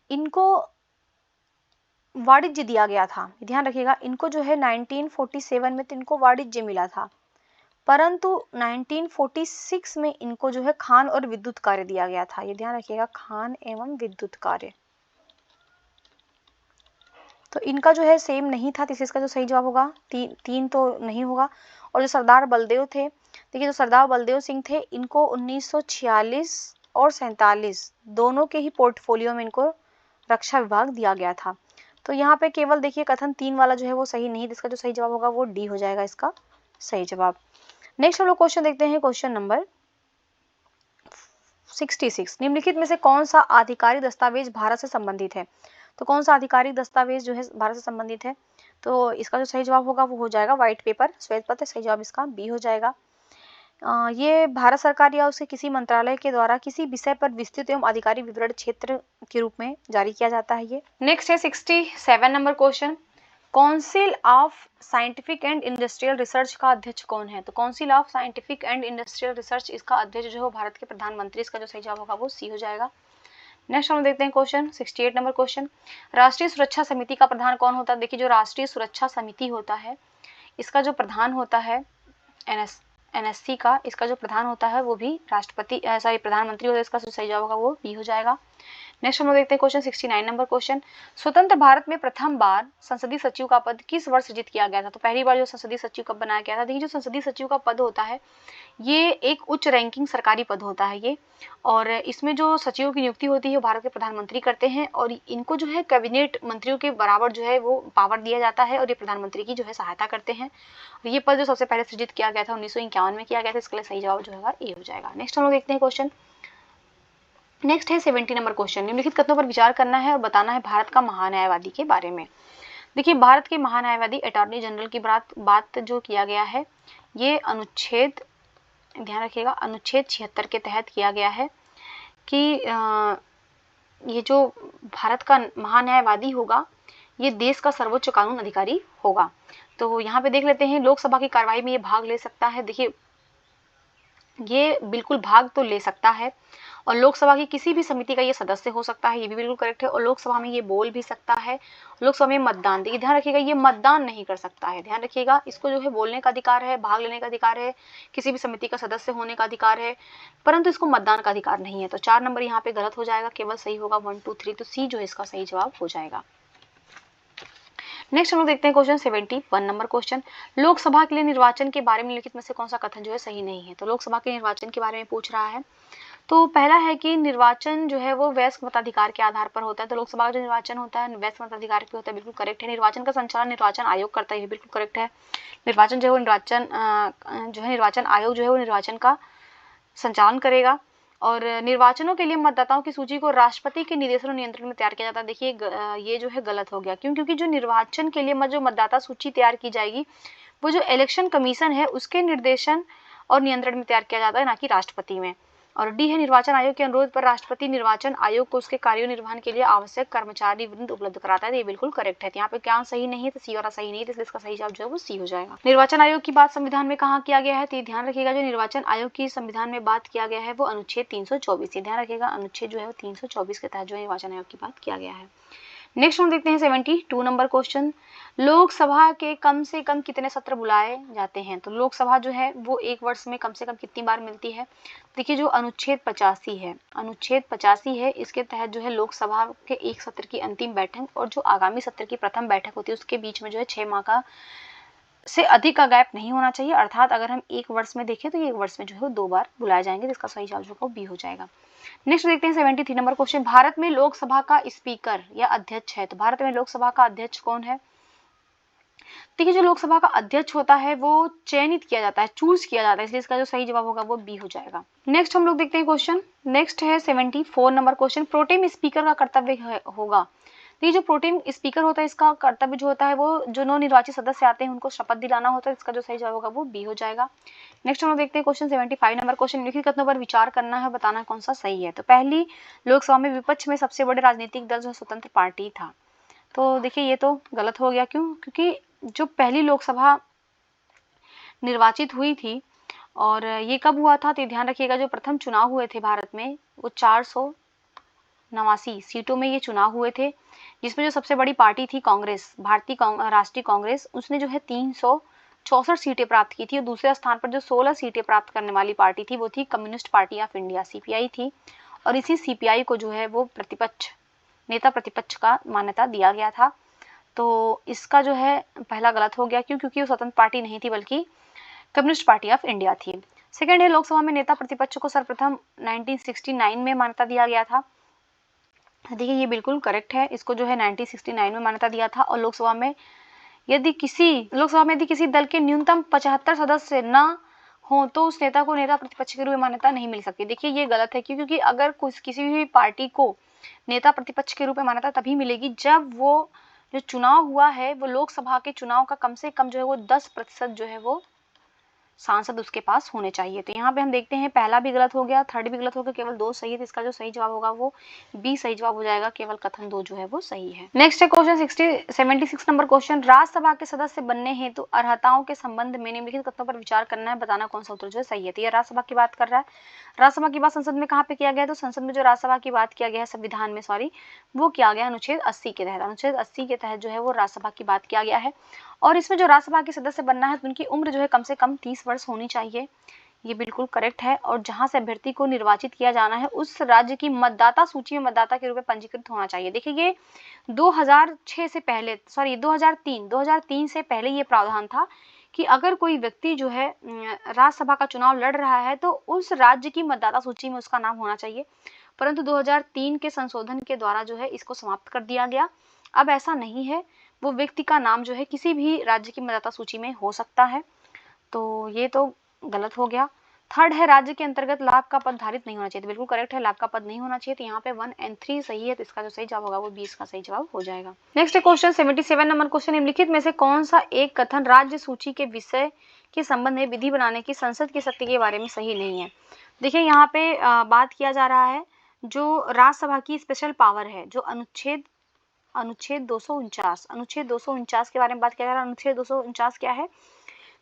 इनको वाणिज्य दिया गया था। ध्यान रखिएगा, इनको जो है 1947 में तो इनको वाणिज्य मिला था, परंतु 1946 में इनको जो है खान और विद्युत कार्य दिया गया था। ये ध्यान रखिएगा, खान एवं विद्युत कार्य। तो इनका जो है सेम नहीं था, तो इसका जो सही जवाब होगा तीन तो नहीं होगा। और जो सरदार बलदेव थे, देखिए जो सरदार बलदेव सिंह थे, इनको 1946 और 47 दोनों के ही पोर्टफोलियो में इनको रक्षा विभाग दिया गया था। तो यहाँ पे केवल देखिए कथन 3 वाला जो है वो सही नहीं, इसका जो सही जवाब होगा वो डी हो जाएगा इसका सही जवाब। नेक्स्ट हम लोग क्वेश्चन देखते हैं, क्वेश्चन नंबर 66। निम्नलिखित में से कौन सा आधिकारिक दस्तावेज भारत से संबंधित है? तो कौन सा आधिकारिक दस्तावेज जो है भारत से संबंधित है? तो इसका जो सही जवाब होगा वो हो जाएगा व्हाइट पेपर, श्वेत पत्र। सही जवाब इसका बी हो जाएगा। ये भारत सरकार या उसके किसी मंत्रालय के द्वारा किसी विषय पर विस्तृत एवं आधिकारिक विवरण क्षेत्र के रूप में जारी किया जाता है ये। नेक्स्ट है 67 number question. Council of scientific and industrial research का अध्यक्ष कौन है? तो council of scientific and industrial research, इसका अध्यक्ष जो है भारत के प्रधानमंत्री। इसका जो सही जवाब होगा वो सी हो जाएगा। नेक्स्ट हम देखते हैं क्वेश्चन 68 नंबर क्वेश्चन। राष्ट्रीय सुरक्षा समिति का प्रधान कौन होता है? देखिए जो राष्ट्रीय सुरक्षा समिति होता है, इसका जो प्रधान होता है एनएससी का, इसका जो प्रधान होता है वो भी राष्ट्रपति प्रधानमंत्री होता है। इसका जो सही जवाब होगा वो बी हो जाएगा। नेक्स्ट हम लोग देखते हैं क्वेश्चन 69 नंबर क्वेश्चन। स्वतंत्र भारत में प्रथम बार संसदीय सचिव का पद किस वर्ष सृजित किया गया था? तो पहली बार जो संसदीय सचिव कब बनाया गया था? देखिए जो संसदीय सचिव का पद होता है ये एक उच्च रैंकिंग सरकारी पद होता है ये, और इसमें जो सचिवों की नियुक्ति होती है वो भारत के प्रधानमंत्री करते हैं, और इनको जो है कैबिनेट मंत्रियों के बराबर जो है वो पावर दिया जाता है, और ये प्रधानमंत्री की जो है सहायता करते हैं। और ये पद जो सबसे पहले सृजित किया गया था 1951 में किया गया था। इसके लिए सही जवाब जो होगा ए हो जाएगा। नेक्स्ट हम लोग देखते हैं क्वेश्चन। नेक्स्ट है 70 नंबर क्वेश्चन। निम्नलिखित कथनों पर विचार करना है और बताना है भारत का महान्यायवादी के बारे में। देखिए भारत के महान्यायवादी अटॉर्नी जनरल की बात जो किया गया है ये अनुच्छेद, ध्यान रखिएगा, अनुच्छेद 76 के तहत किया गया है कि ये जो भारत का महान्यायवादी होगा ये देश का सर्वोच्च कानून अधिकारी होगा। तो यहाँ पे देख लेते हैं, लोकसभा की कार्रवाई में ये भाग ले सकता है। देखिए ये बिल्कुल भाग तो ले सकता है, और लोकसभा की किसी भी समिति का ये सदस्य हो सकता है, ये भी बिल्कुल करेक्ट है। और लोकसभा में ये बोल भी सकता है। लोकसभा में मतदान, देखिए ध्यान रखिएगा ये मतदान नहीं कर सकता है, ध्यान रखिएगा। इसको जो है बोलने का अधिकार है, भाग लेने का अधिकार है, किसी भी समिति का सदस्य होने का अधिकार है, परंतु इसको मतदान का अधिकार नहीं है। तो 4 नंबर यहाँ पे गलत हो जाएगा, केवल सही होगा 1, 2, 3। तो सी जो है इसका सही जवाब हो जाएगा। नेक्स्ट हम लोग देखते हैं क्वेश्चन 71 नंबर क्वेश्चन। लोकसभा के लिए निर्वाचन के बारे में लिखित में से कौन सा कथन जो है सही नहीं है? तो लोकसभा के निर्वाचन के बारे में पूछ रहा है। तो पहला है कि निर्वाचन जो है वो वयस्क मताधिकार के आधार पर होता है। तो लोकसभा का जो निर्वाचन होता है वयस्क मताधिकार पे होता है, बिल्कुल करेक्ट है। निर्वाचन का संचालन निर्वाचन आयोग करता है, ये बिल्कुल करेक्ट है। निर्वाचन जो है वो निर्वाचन आयोग जो है वो निर्वाचन का संचालन करेगा। और निर्वाचनों के लिए मतदाताओं की सूची को राष्ट्रपति के निर्देशन और नियंत्रण में तैयार किया जाता है। देखिए ये जो है गलत हो गया, क्यों? क्योंकि जो निर्वाचन के लिए जो मतदाता सूची तैयार की जाएगी वो जो इलेक्शन कमीशन है उसके निर्देशन और नियंत्रण में तैयार किया जाता है, ना कि राष्ट्रपति में। और डी है, निर्वाचन आयोग के अनुरोध पर राष्ट्रपति निर्वाचन आयोग को उसके कार्य निर्वहन के लिए आवश्यक कर्मचारी वृंद उपलब्ध कराता है। ये बिल्कुल करेक्ट है। यहाँ पे क्या सही नहीं है? तो सी वाला सही नहीं है, इसलिए इसका सही जवाब जो है वो सी हो जाएगा। निर्वाचन आयोग की बात संविधान में कहाँ किया गया है? तो ध्यान रखिएगा जो निर्वाचन आयोग की संविधान में बात किया गया है वो अनुच्छेद 324 से, ध्यान रखिएगा अनुच्छेद जो है वो 324 के तहत जो है निर्वाचन आयोग की बात किया गया है। नेक्स्ट हम देखते हैं 72 नंबर क्वेश्चन। लोकसभा के कम से कम कितने सत्र बुलाए जाते हैं? तो लोकसभा जो है वो एक वर्ष में कम से कम कितनी बार मिलती है? देखिए जो अनुच्छेद 85 है, अनुच्छेद 85 है, इसके तहत जो है लोकसभा के एक सत्र की अंतिम बैठक और जो आगामी सत्र की प्रथम बैठक होती है उसके बीच में जो है 6 माह का से अधिक का गैप नहीं होना चाहिए। अर्थात अगर हम एक वर्ष में देखें तो ये एक वर्ष में जो है वो 2 बार बुलाए जाएंगे, जिसका सही जवाब जो बी हो जाएगा। नेक्स्ट देखते हैं 73 नंबर क्वेश्चन। भारत में लोकसभा का स्पीकर या अध्यक्ष है, तो भारत में लोकसभा का अध्यक्ष कौन है? देखिए जो लोकसभा का अध्यक्ष होता है वो चयनित किया जाता है, चूज किया जाता है, इसलिए इसका जो सही जवाब होगा वो बी हो जाएगा। नेक्स्ट हम लोग देखते हैं क्वेश्चन, नेक्स्ट है 74 नंबर क्वेश्चन। प्रोटेम स्पीकर का कर्तव्य होगा। ये जो प्रोटेम स्पीकर होता है इसका कर्तव्य जो होता है वो जो नवनिर्वाचित सदस्य आते हैं उनको शपथ दिलाना होता है, इसका जो सही जवाब होगा वो बी हो जाएगा। नेक्स्ट हम लोग देखते हैं क्वेश्चन 75 नंबर क्वेश्चन। लिखित कथनों पर विचार करना है, बताना कौन सा सही है। तो पहली लोकसभा में विपक्ष में सबसे बड़े राजनीतिक दल जो स्वतंत्र पार्टी था, तो देखिए ये तो गलत हो गया। क्यों? क्योंकि जो पहली लोकसभा निर्वाचित हुई थी और ये कब हुआ था? तो ध्यान रखिएगा जो प्रथम चुनाव हुए थे भारत में वो 489 सीटों में ये चुनाव हुए थे, जिसमें जो सबसे बड़ी पार्टी थी कांग्रेस, भारतीय राष्ट्रीय कांग्रेस, उसने जो है 364 सीटें प्राप्त की थी। और दूसरे स्थान पर जो 16 सीटें प्राप्त करने वाली पार्टी थी वो थी communist party of India, CPI थी। और इसी सीपीआई को जो है वो नेता प्रतिपक्ष का मान्यता दिया गया था। तो इसका जो है पहला गलत हो गया, क्यों? क्योंकि वो स्वतंत्र पार्टी नहीं थी बल्कि कम्युनिस्ट पार्टी ऑफ इंडिया थी। सेकंड है, लोकसभा में नेता प्रतिपक्ष को सर्वप्रथम 1969 में मान्यता दिया गया था। देखिए ये बिल्कुल करेक्ट है, इसको जो है 1969 में मान्यता दिया था। और लोकसभा में यदि किसी दल के न्यूनतम 75 सदस्य न हो तो उस नेता को नेता प्रतिपक्ष के रूप में मान्यता नहीं मिल सकती। देखिए ये गलत है, क्योंकि अगर किसी भी पार्टी को नेता प्रतिपक्ष के रूप में मान्यता तभी मिलेगी जब वो जो चुनाव हुआ है वो लोकसभा के चुनाव का कम से कम जो है वो 10% जो है वो सांसद उसके पास होने चाहिए। तो यहाँ पे हम देखते हैं पहला भी गलत हो गया, थर्ड भी गलत हो गया, केवल 2 सही है। तो इसका जो सही जवाब होगा वो बी सही जवाब हो जाएगा, केवल कथन 2 जो है वो सही है। नेक्स्ट है क्वेश्चन 76 नंबर क्वेश्चन, राज्यसभा के सदस्य बनने हेतु अर्हताओं के संबंध में निम्नलिखित कथनों पर विचार करना है, बताना कौन सा उत्तर जो है सही है। तो ये राज्यसभा की बात कर रहा है। राज्यसभा की बात संसद में कहाँ पे किया गया है? तो संसद में जो राज्यसभा की बात किया गया है, संविधान में सॉरी, वो किया गया अनुच्छेद 80 के तहत। अनुच्छेद 80 के तहत जो है वो राज्यसभा की बात किया गया है। और इसमें जो राज्यसभा के सदस्य बनना है तो उनकी उम्र जो है कम से कम 30 वर्ष होनी चाहिए। ये बिल्कुल करेक्ट है। और जहां से अभ्यर्थी को निर्वाचित किया जाना है उस राज्य की मतदाता सूची में मतदाता के रूप में पंजीकृत होना चाहिए। देखिए ये 2006 से पहले 2003 से पहले ये प्रावधान था कि अगर कोई व्यक्ति जो है राज्यसभा का चुनाव लड़ रहा है तो उस राज्य की मतदाता सूची में उसका नाम होना चाहिए। परंतु 2003 के संशोधन के द्वारा जो है इसको समाप्त कर दिया गया। अब ऐसा नहीं है, वो व्यक्ति का नाम जो है किसी भी राज्य की मतदाता सूची में हो सकता है। तो ये तो गलत हो गया। थर्ड है, राज्य के अंतर्गत लाभ का पद धारित नहीं होना चाहिए। तो बिल्कुल करेक्ट है, लाभ का पद नहीं होना चाहिए। तो यहाँ पे 1 और 3 सही है। तो इसका जो सही जवाब होगा वो 20 का सही जवाब हो जाएगा। नेक्स्ट है क्वेश्चन 77 नंबर क्वेश्चन, निम्नलिखित में से कौन सा एक कथन राज्य सूची के विषय के संबंध में विधि बनाने की संसद की शक्ति के बारे में सही नहीं है। देखिए यहाँ पे बात किया जा रहा है जो राज्यसभा की स्पेशल पावर है, जो अनुच्छेद 249 के बारे में बात किया जा रहा है। अनुच्छेद 249 क्या है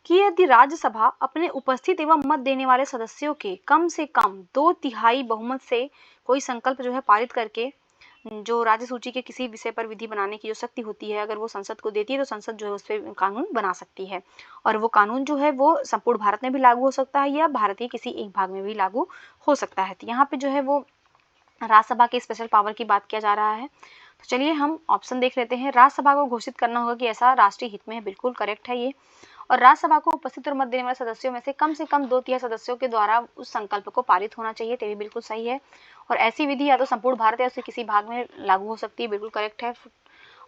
कि यदि राज्यसभा अपने उपस्थित एवं मत देने वाले सदस्यों के कम से कम 2/3 बहुमत से कोई संकल्प जो है पारित करके जो राज्य सूची के किसी विषय पर विधि बनाने की जो शक्ति होती है, अगर वो संसद को देती है तो संसद जो है उस पर कानून बना सकती है। और वो कानून जो है वो संपूर्ण भारत में भी लागू हो सकता है या भारत के किसी एक भाग में भी लागू हो सकता है। तो यहाँ पे जो है वो राज्यसभा के स्पेशल पावर की बात किया जा रहा है। तो चलिए हम ऑप्शन देख लेते हैं। राज्यसभा को घोषित करना होगा कि ऐसा राष्ट्रीय हित में है, बिल्कुल करेक्ट है ये। और राज्यसभा को उपस्थित और मत देने वाले सदस्यों में से कम 2/3 सदस्यों के द्वारा उस संकल्प को पारित होना चाहिए, तो भी बिल्कुल सही है। और ऐसी विधि या तो संपूर्ण भारत या उसके किसी भाग में लागू हो सकती है, बिल्कुल करेक्ट है।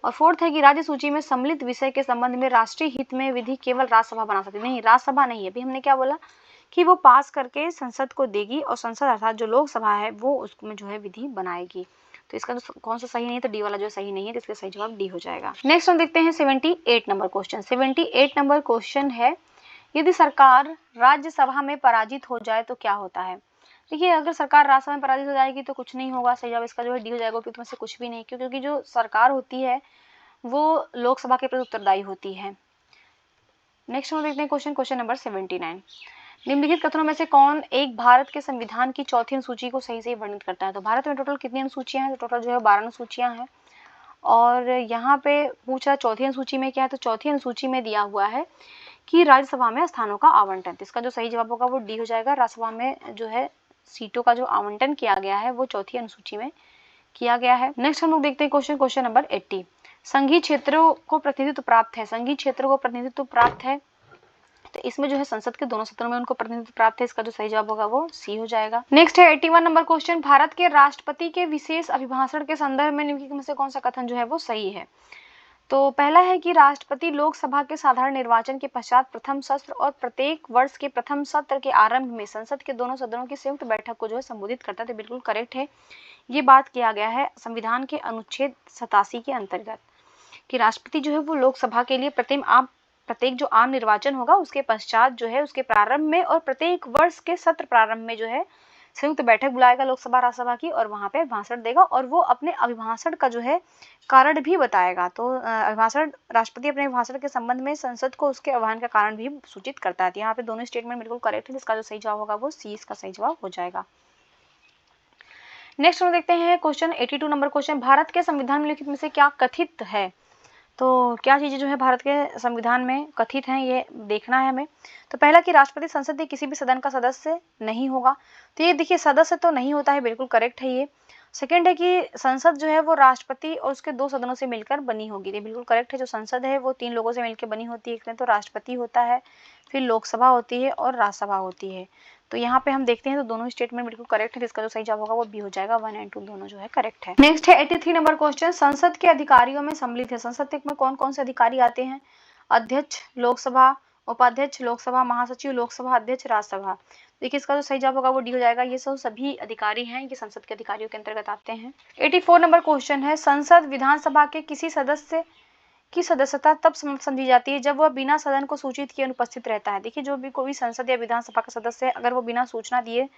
और फोर्थ है कि राज्य सूची में सम्मिलित विषय के संबंध में राष्ट्रीय हित में विधि केवल राज्यसभा बना सकती है। नहीं, राज्यसभा नहीं है, अभी हमने क्या बोला कि वो पास करके संसद को देगी और संसद अर्थात जो लोकसभा है वो उसमें जो है विधि बनाएगी। तो इसका जो कौन सा सही नहीं है, तो डी वाला जो सही नहीं है, तो इसका सही जवाब डी हो जाएगा। नेक्स्ट हम देखते हैं 78 नंबर क्वेश्चन। 78 नंबर क्वेश्चन है, यदि सरकार राज्यसभा में पराजित हो जाए तो क्या होता है। देखिए अगर सरकार राज्यसभा में पराजित हो जाएगी तो कुछ नहीं होगा, सही जवाब इसका जो है डी हो जाएगा। उपयुक्त में से कुछ भी नहीं, क्योंकि जो सरकार होती है वो लोकसभा के प्रति उत्तरदायी होती है। नेक्स्ट हम देखते हैं क्वेश्चन नंबर 79, निम्नलिखित कथनों में से कौन एक भारत के संविधान की चौथी अनुसूची को सही से वर्णित करता है। तो भारत में टोटल कितनी अनुसूचियां हैं, तो टोटल जो है 12 अनुसूचियां हैं। और यहाँ पे पूछा चौथी अनुसूची में क्या है, तो चौथी अनुसूची में दिया हुआ है कि राज्यसभा में स्थानों का आवंटन। इसका जो सही जवाब होगा वो डी हो जाएगा। राज्यसभा में जो है सीटों का जो आवंटन किया गया है वो चौथी अनुसूची में किया गया है। नेक्स्ट हम लोग देखते हैं क्वेश्चन नंबर 80, संघीय क्षेत्रों को प्रतिनिधित्व प्राप्त है। संघीय क्षेत्रों को प्रतिनिधित्व प्राप्त है, तो इसमें जो है संसद के दोनों सदनों में उनको प्रतिनिधित्व प्राप्त है। इसका जो सही जवाब होगा वो सी हो जाएगा। नेक्स्ट है 81 नंबर क्वेश्चन, भारत के राष्ट्रपति के विशेष अभिभाषण के संदर्भ में निम्नलिखित में से कौन सा कथन जो है वो सही है। तो पहला है कि राष्ट्रपति लोकसभा के साधारण निर्वाचन के पश्चात प्रथम सत्र और प्रत्येक वर्ष के प्रथम सत्र के आरंभ में संसद के दोनों सदनों की संयुक्त बैठक को जो है संबोधित करता है। तो बिल्कुल करेक्ट है, ये बात किया गया है संविधान के अनुच्छेद 87 के अंतर्गत कि राष्ट्रपति जो है वो लोकसभा के लिए प्रत्येक जो आम निर्वाचन होगा उसके पश्चात जो है उसके प्रारंभ में और प्रत्येक वर्ष के सत्र प्रारंभ में जो है संयुक्त बैठक बुलाएगा लोकसभा राज्यसभा की, और वहां पे भाषण देगा और वो अपने अभिभाषण का जो है कारण भी बताएगा। तो अभिभाषण राष्ट्रपति अपने भाषण के संबंध में संसद को उसके आह्वान का कारण भी सूचित करता है। यहाँ पे दोनों स्टेटमेंट बिल्कुल करेक्ट है, जिसका जो सही जवाब होगा वो सी इसका सही जवाब हो जाएगा। नेक्स्ट हम देखते हैं क्वेश्चन 82 नंबर क्वेश्चन, भारत के संविधान में लिखित में से क्या कथित है। तो क्या चीजें जो है भारत के संविधान में कथित हैं ये देखना है हमें। तो पहला कि राष्ट्रपति संसद के किसी भी सदन का सदस्य नहीं होगा। तो ये देखिए सदस्य तो नहीं होता है, बिल्कुल करेक्ट है ये। सेकंड है कि संसद जो है वो राष्ट्रपति और उसके 2 सदनों से मिलकर बनी होगी। ये बिल्कुल करेक्ट है। जो संसद है वो 3 लोगों से मिलकर बनी होती है। एक में तो राष्ट्रपति होता है, फिर लोकसभा होती है और राज्यसभा होती है। तो यहाँ पे हम देखते हैं तो दोनों स्टेटमेंट बिल्कुल करेक्ट है। इसका जो सही जवाब होगा वो बी हो जाएगा। 1 और 2 दोनों जो है करेक्ट है। नेक्स्ट है 83 नंबर क्वेश्चन, संसद के अधिकारियों में सम्मिलित है। संसद में कौन कौन से अधिकारी आते हैं? अध्यक्ष लोकसभा, उपाध्यक्ष लोकसभा, महासचिव लोकसभा, अध्यक्ष राज्यसभा। देखिए इसका जो सही जवाब होगा वो डी हो जाएगा। ये सब सभी अधिकारी हैं, ये संसद के अधिकारियों के अंतर्गत आते हैं। 84 नंबर क्वेश्चन है, संसद विधानसभा के किसी सदस्य की सदस्यता तब समझी जाती है जब वह बिना सदन को सूचित किए अनुपस्थित रहता है। देखिए जो भी कोई संसद या विधानसभा का सदस्य है, अगर वो बिना सूचना दिए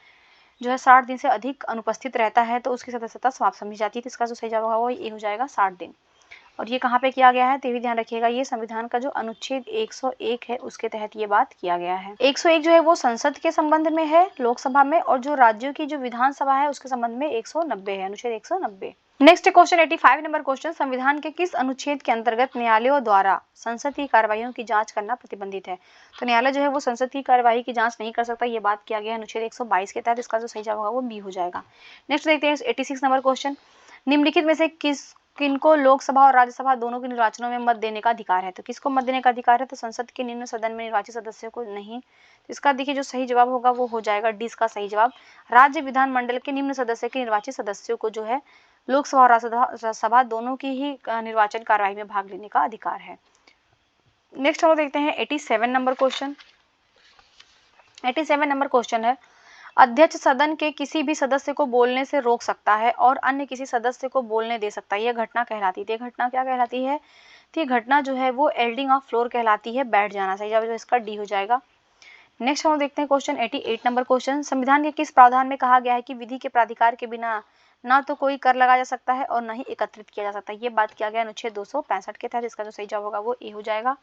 जो है 60 दिन से अधिक अनुपस्थित रहता है तो उसकी सदस्यता समाप्त समझी जाती है। तो इसका जो सही जवाब होगा वो ये हो जाएगा 60 दिन। और ये कहाँ पे किया गया है, तो भी ध्यान रखिएगा, ये संविधान का जो अनुच्छेद 101 है उसके तहत ये बात किया गया है। 101 जो है वो संसद के संबंध में है लोकसभा में, और जो राज्यों की जो विधानसभा है उसके संबंध में 190 है, अनुच्छेद 190। नेक्स्ट क्वेश्चन 85 नंबर क्वेश्चन, संविधान के किस अनुच्छेद के अंतर्गत न्यायालयों द्वारा संसद की कार्रवाइयों की जांच करना प्रतिबंधित है? तो न्यायालय जो है वो संसद की कार्यवाही की जांच नहीं कर सकता, ये बात किया गया है अनुच्छेद 122 के तहत। इसका जो सही जवाब होगा वो बी हो जाएगा। नेक्स्ट देखते हैं 86 नंबर क्वेश्चन, निम्नलिखित में से किनको लोकसभा और राज्यसभा दोनों के निर्वाचनों में मत देने का अधिकार है? तो किसको मत देने का अधिकार है? तो संसद के निम्न सदन में निर्वाचित सदस्यों को नहीं। तो इसका देखिए जो सही जवाब होगा वो हो जाएगा डी, इसका सही जवाब। राज्य विधानमंडल के निम्न सदस्य के निर्वाचित सदस्यों को जो है लोकसभा और राज्यसभा दोनों की ही निर्वाचन कार्यवाही में भाग लेने का अधिकार है। नेक्स्ट हम लोग देखते हैं 87 नंबर क्वेश्चन। 87 नंबर क्वेश्चन है, अध्यक्ष सदन के किसी भी सदस्य को बोलने से रोक सकता है और अन्य किसी सदस्य को बोलने दे सकता है। यह घटना कहलाती है। घटना क्या कहलाती है? तो ये घटना जो है वो एल्डिंग ऑफ फ्लोर कहलाती है, बैठ जाना। सही जवाब जो इसका डी हो जाएगा। नेक्स्ट हम देखते हैं क्वेश्चन 88 नंबर क्वेश्चन, संविधान के किस प्रावधान में कहा गया है कि विधि के प्राधिकार के बिना ना तो कोई कर लगाया जा सकता है और न ही एकत्रित किया जा सकता है? ये बात किया गया अनुच्छेद 265 के तहत। इसका जो सही जवाब होगा वो ए हो जाएगा।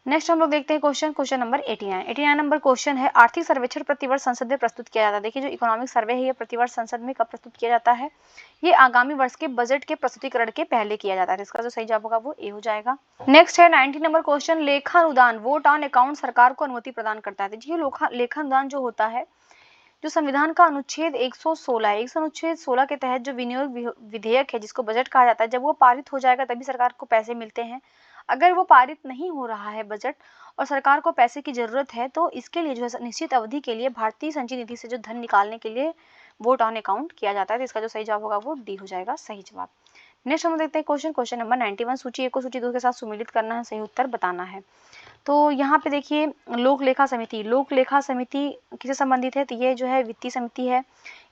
नेक्स्ट हम लोग देखते हैं क्वेश्चन नंबर 89 नंबर क्वेश्चन है, आर्थिक सर्वेक्षण प्रतिवर्ष संसद में प्रस्तुत किया जाता है। देखिए जो इकोनॉमिक सर्वे है ये प्रतिवर्ष संसद में कब प्रस्तुत किया जाता है? ये आगामी वर्ष के बजट के प्रस्तुतिकरण के पहले किया जाता है। इसका जो सही जवाब होगा वो ए हो जाएगा। नेक्स्ट है 90 नंबर क्वेश्चन, लेखा अनुदान वोट ऑन अकाउंट सरकार को अनुमति प्रदान करता है। जी लेखा अनुदान जो होता है, जो संविधान का अनुच्छेद 116 है, अनुच्छेद 16 के तहत जो विनियोग विधेयक है जिसको बजट कहा जाता है, जब वो पारित हो जाएगा तभी सरकार को पैसे मिलते हैं। अगर वो पारित नहीं हो रहा है बजट और सरकार को पैसे की जरूरत है तो इसके लिए जो है निश्चित अवधि के लिए भारतीय संचयी निधि से जो धन निकालने के लिए वोट ऑन अकाउंट किया जाता है। तो इसका जो सही जवाब होगा वो डी हो जाएगा, सही जवाब। नेक्स्ट हम देखते हैं क्वेश्चन नंबर 91, सूची 1 को सूची 2 के साथ सुमेलित करना है, सही उत्तर बताना है। तो यहाँ पे देखिए लोक लेखा समिति किससे संबंधित है? तो ये जो है वित्तीय समिति है।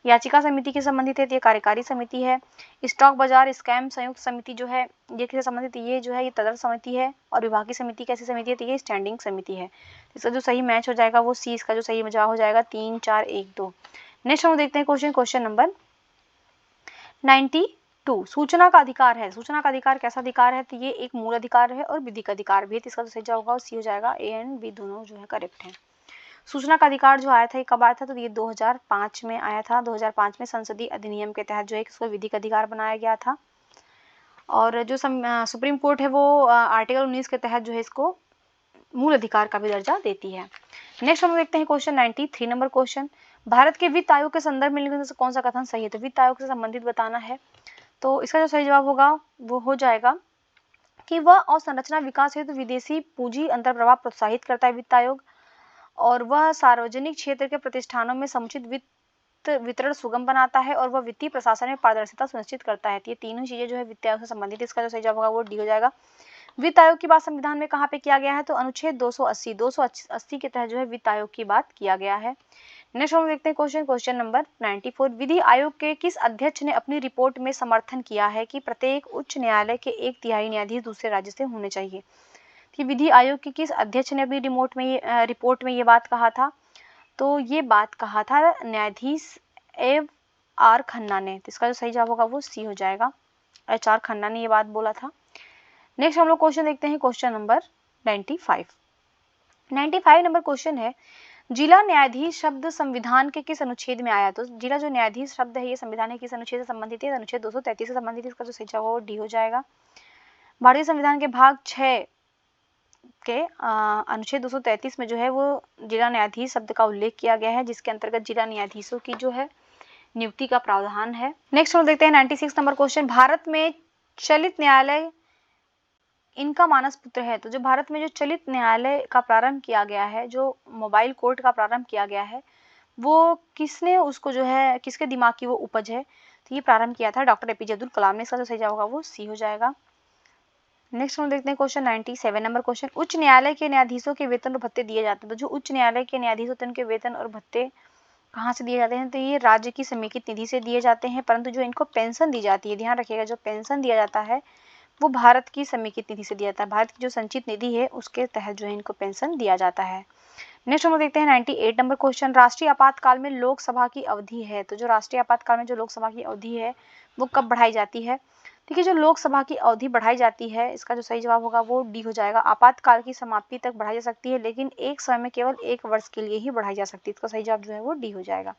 याचिका समिति के संबंधित है तो ये कार्यकारी समिति है। स्टॉक बाजार स्कैम संयुक्त समिति जो है ये किससे संबंधित है? ये जो है ये तदर्थ समिति है। और विभागीय समिति कैसी समिति है? तो ये स्टैंडिंग समिति है। इसका जो सही मैच हो जाएगा वो सी, इसका जो सही जवाब हो जाएगा 3, 4, 1, 2। नेक्स्ट हम देखते हैं क्वेश्चन नंबर 92, सूचना का अधिकार है। सूचना का अधिकार कैसा अधिकार है? तो ये एक मूल अधिकार है और विधिक अधिकार भी है। इसका जो सही जवाब होगा वो सी हो जाएगा। ए एंड बी दोनों जो है करेक्ट है। सूचना का अधिकार जो आया था ये कब आया था? तो ये 2005 में आया था। 2005 में संसदीय अधिनियम के तहत जो है इसको विधिक अधिकार बनाया गया था। और जो सुप्रीम कोर्ट है वो आर्टिकल 19 के तहत जो है इसको मूल अधिकार का भी दर्जा देती है। नेक्स्ट हम देखते हैं क्वेश्चन 93 नंबर क्वेश्चन, भारत के वित्त आयोग के संदर्भ में कौन सा कथन सही है? तो वित्त आयोग से संबंधित बताना है। तो इसका जो सही जवाब होगा वो हो जाएगा कि वह अवसंरचना विकास हेतु विदेशी पूंजी अंतर्प्रवाह प्रोत्साहित करता है वित्त आयोग, और वह सार्वजनिक क्षेत्र के प्रतिष्ठानों में समुचित वित्त वितरण सुगम बनाता है, और वह वित्तीय प्रशासन में पारदर्शिता सुनिश्चित करता है। ये तीनों चीजें जो है वित्त आयोग से संबंधित। इसका जो सही जवाब होगा वो डी हो जाएगा। वित्त आयोग की बात संविधान में कहाँ पे किया गया है? तो अनुच्छेद 280 के तहत जो है वित्त आयोग की बात किया गया है। नेक्स्ट हम देखते हैं क्वेश्चन नंबर 94, विधि आयोग के किस अध्यक्ष ने अपनी रिपोर्ट में समर्थन किया है कि प्रत्येक उच्च न्यायालय के 1/3 न्यायाधीश दूसरे राज्य से होने चाहिए? कि विधि आयोग के किस अध्यक्ष ने अपनी रिपोर्ट में ये बात कहा था? तो ये बात कहा था न्यायाधीश HR खन्ना ने। तो इसका जो सही जवाब होगा वो सी हो जाएगा। HR खन्ना ने ये बात बोला था। नेक्स्ट हम लोग क्वेश्चन देखते हैं क्वेश्चन नंबर 95 नंबर क्वेश्चन है, जिला न्यायाधीश शब्द संविधान के किस अनुच्छेद में आया? तो जिला जो न्यायाधीश शब्द है ये संविधान के किस अनुच्छेद से संबंधित है? अनुच्छेद 233 से संबंधित है। इसका जो सही जवाब होगा डी हो जाएगा। भारतीय संविधान के भाग 6 के अनुच्छेद 233 में जो है वो जिला न्यायाधीश शब्द का उल्लेख किया गया है, जिसके अंतर्गत जिला न्यायाधीशों की जो है नियुक्ति का प्रावधान है। नेक्स्ट हम देखते हैं 96 नंबर क्वेश्चन, भारत में चलित न्यायालय इनका मानस पुत्र है। तो जो भारत में जो चलित न्यायालय का प्रारंभ किया गया है, जो मोबाइल कोर्ट का प्रारंभ किया गया है, वो किसने उसको जो है, किसके दिमाग की वो उपज है, तो ये प्रारंभ किया था डॉक्टर एपीजे अब्दुल कलाम ने। इसका जो सही जवाब होगा वो सी हो जाएगा। नेक्स्ट हम देखते हैं क्वेश्चन 97 नंबर क्वेश्चन, उच्च न्यायालय के न्यायाधीशों के वेतन और भत्ते दिए जाते हैं। तो जो उच्च न्यायालय के न्यायाधीश होते हैं उनके वेतन और भत्ते कहाँ से दिए जाते हैं, तो ये राज्य की समेकित निधि से दिए जाते हैं। परंतु जो इनको पेंशन दी जाती है, ध्यान रखिएगा, जो पेंशन दिया जाता है वो भारत की समेकित निधि से दिया जाता है। भारत की जो संचित निधि है उसके तहत जो है इनको पेंशन दिया जाता है। नेक्स्ट हम देखते हैं 98 नंबर क्वेश्चन, राष्ट्रीय आपातकाल में लोकसभा की अवधि है। तो जो राष्ट्रीय आपातकाल में जो लोकसभा की अवधि है वो कब बढ़ाई जाती है। देखिए, जो लोकसभा की अवधि बढ़ाई जाती है, इसका जो सही जवाब होगा वो डी हो जाएगा। आपातकाल की समाप्ति तक बढ़ाई जा सकती है, लेकिन एक समय में केवल 1 वर्ष के लिए ही बढ़ाई जा सकती है। इसका सही जवाब जो है वो डी हो जाएगा।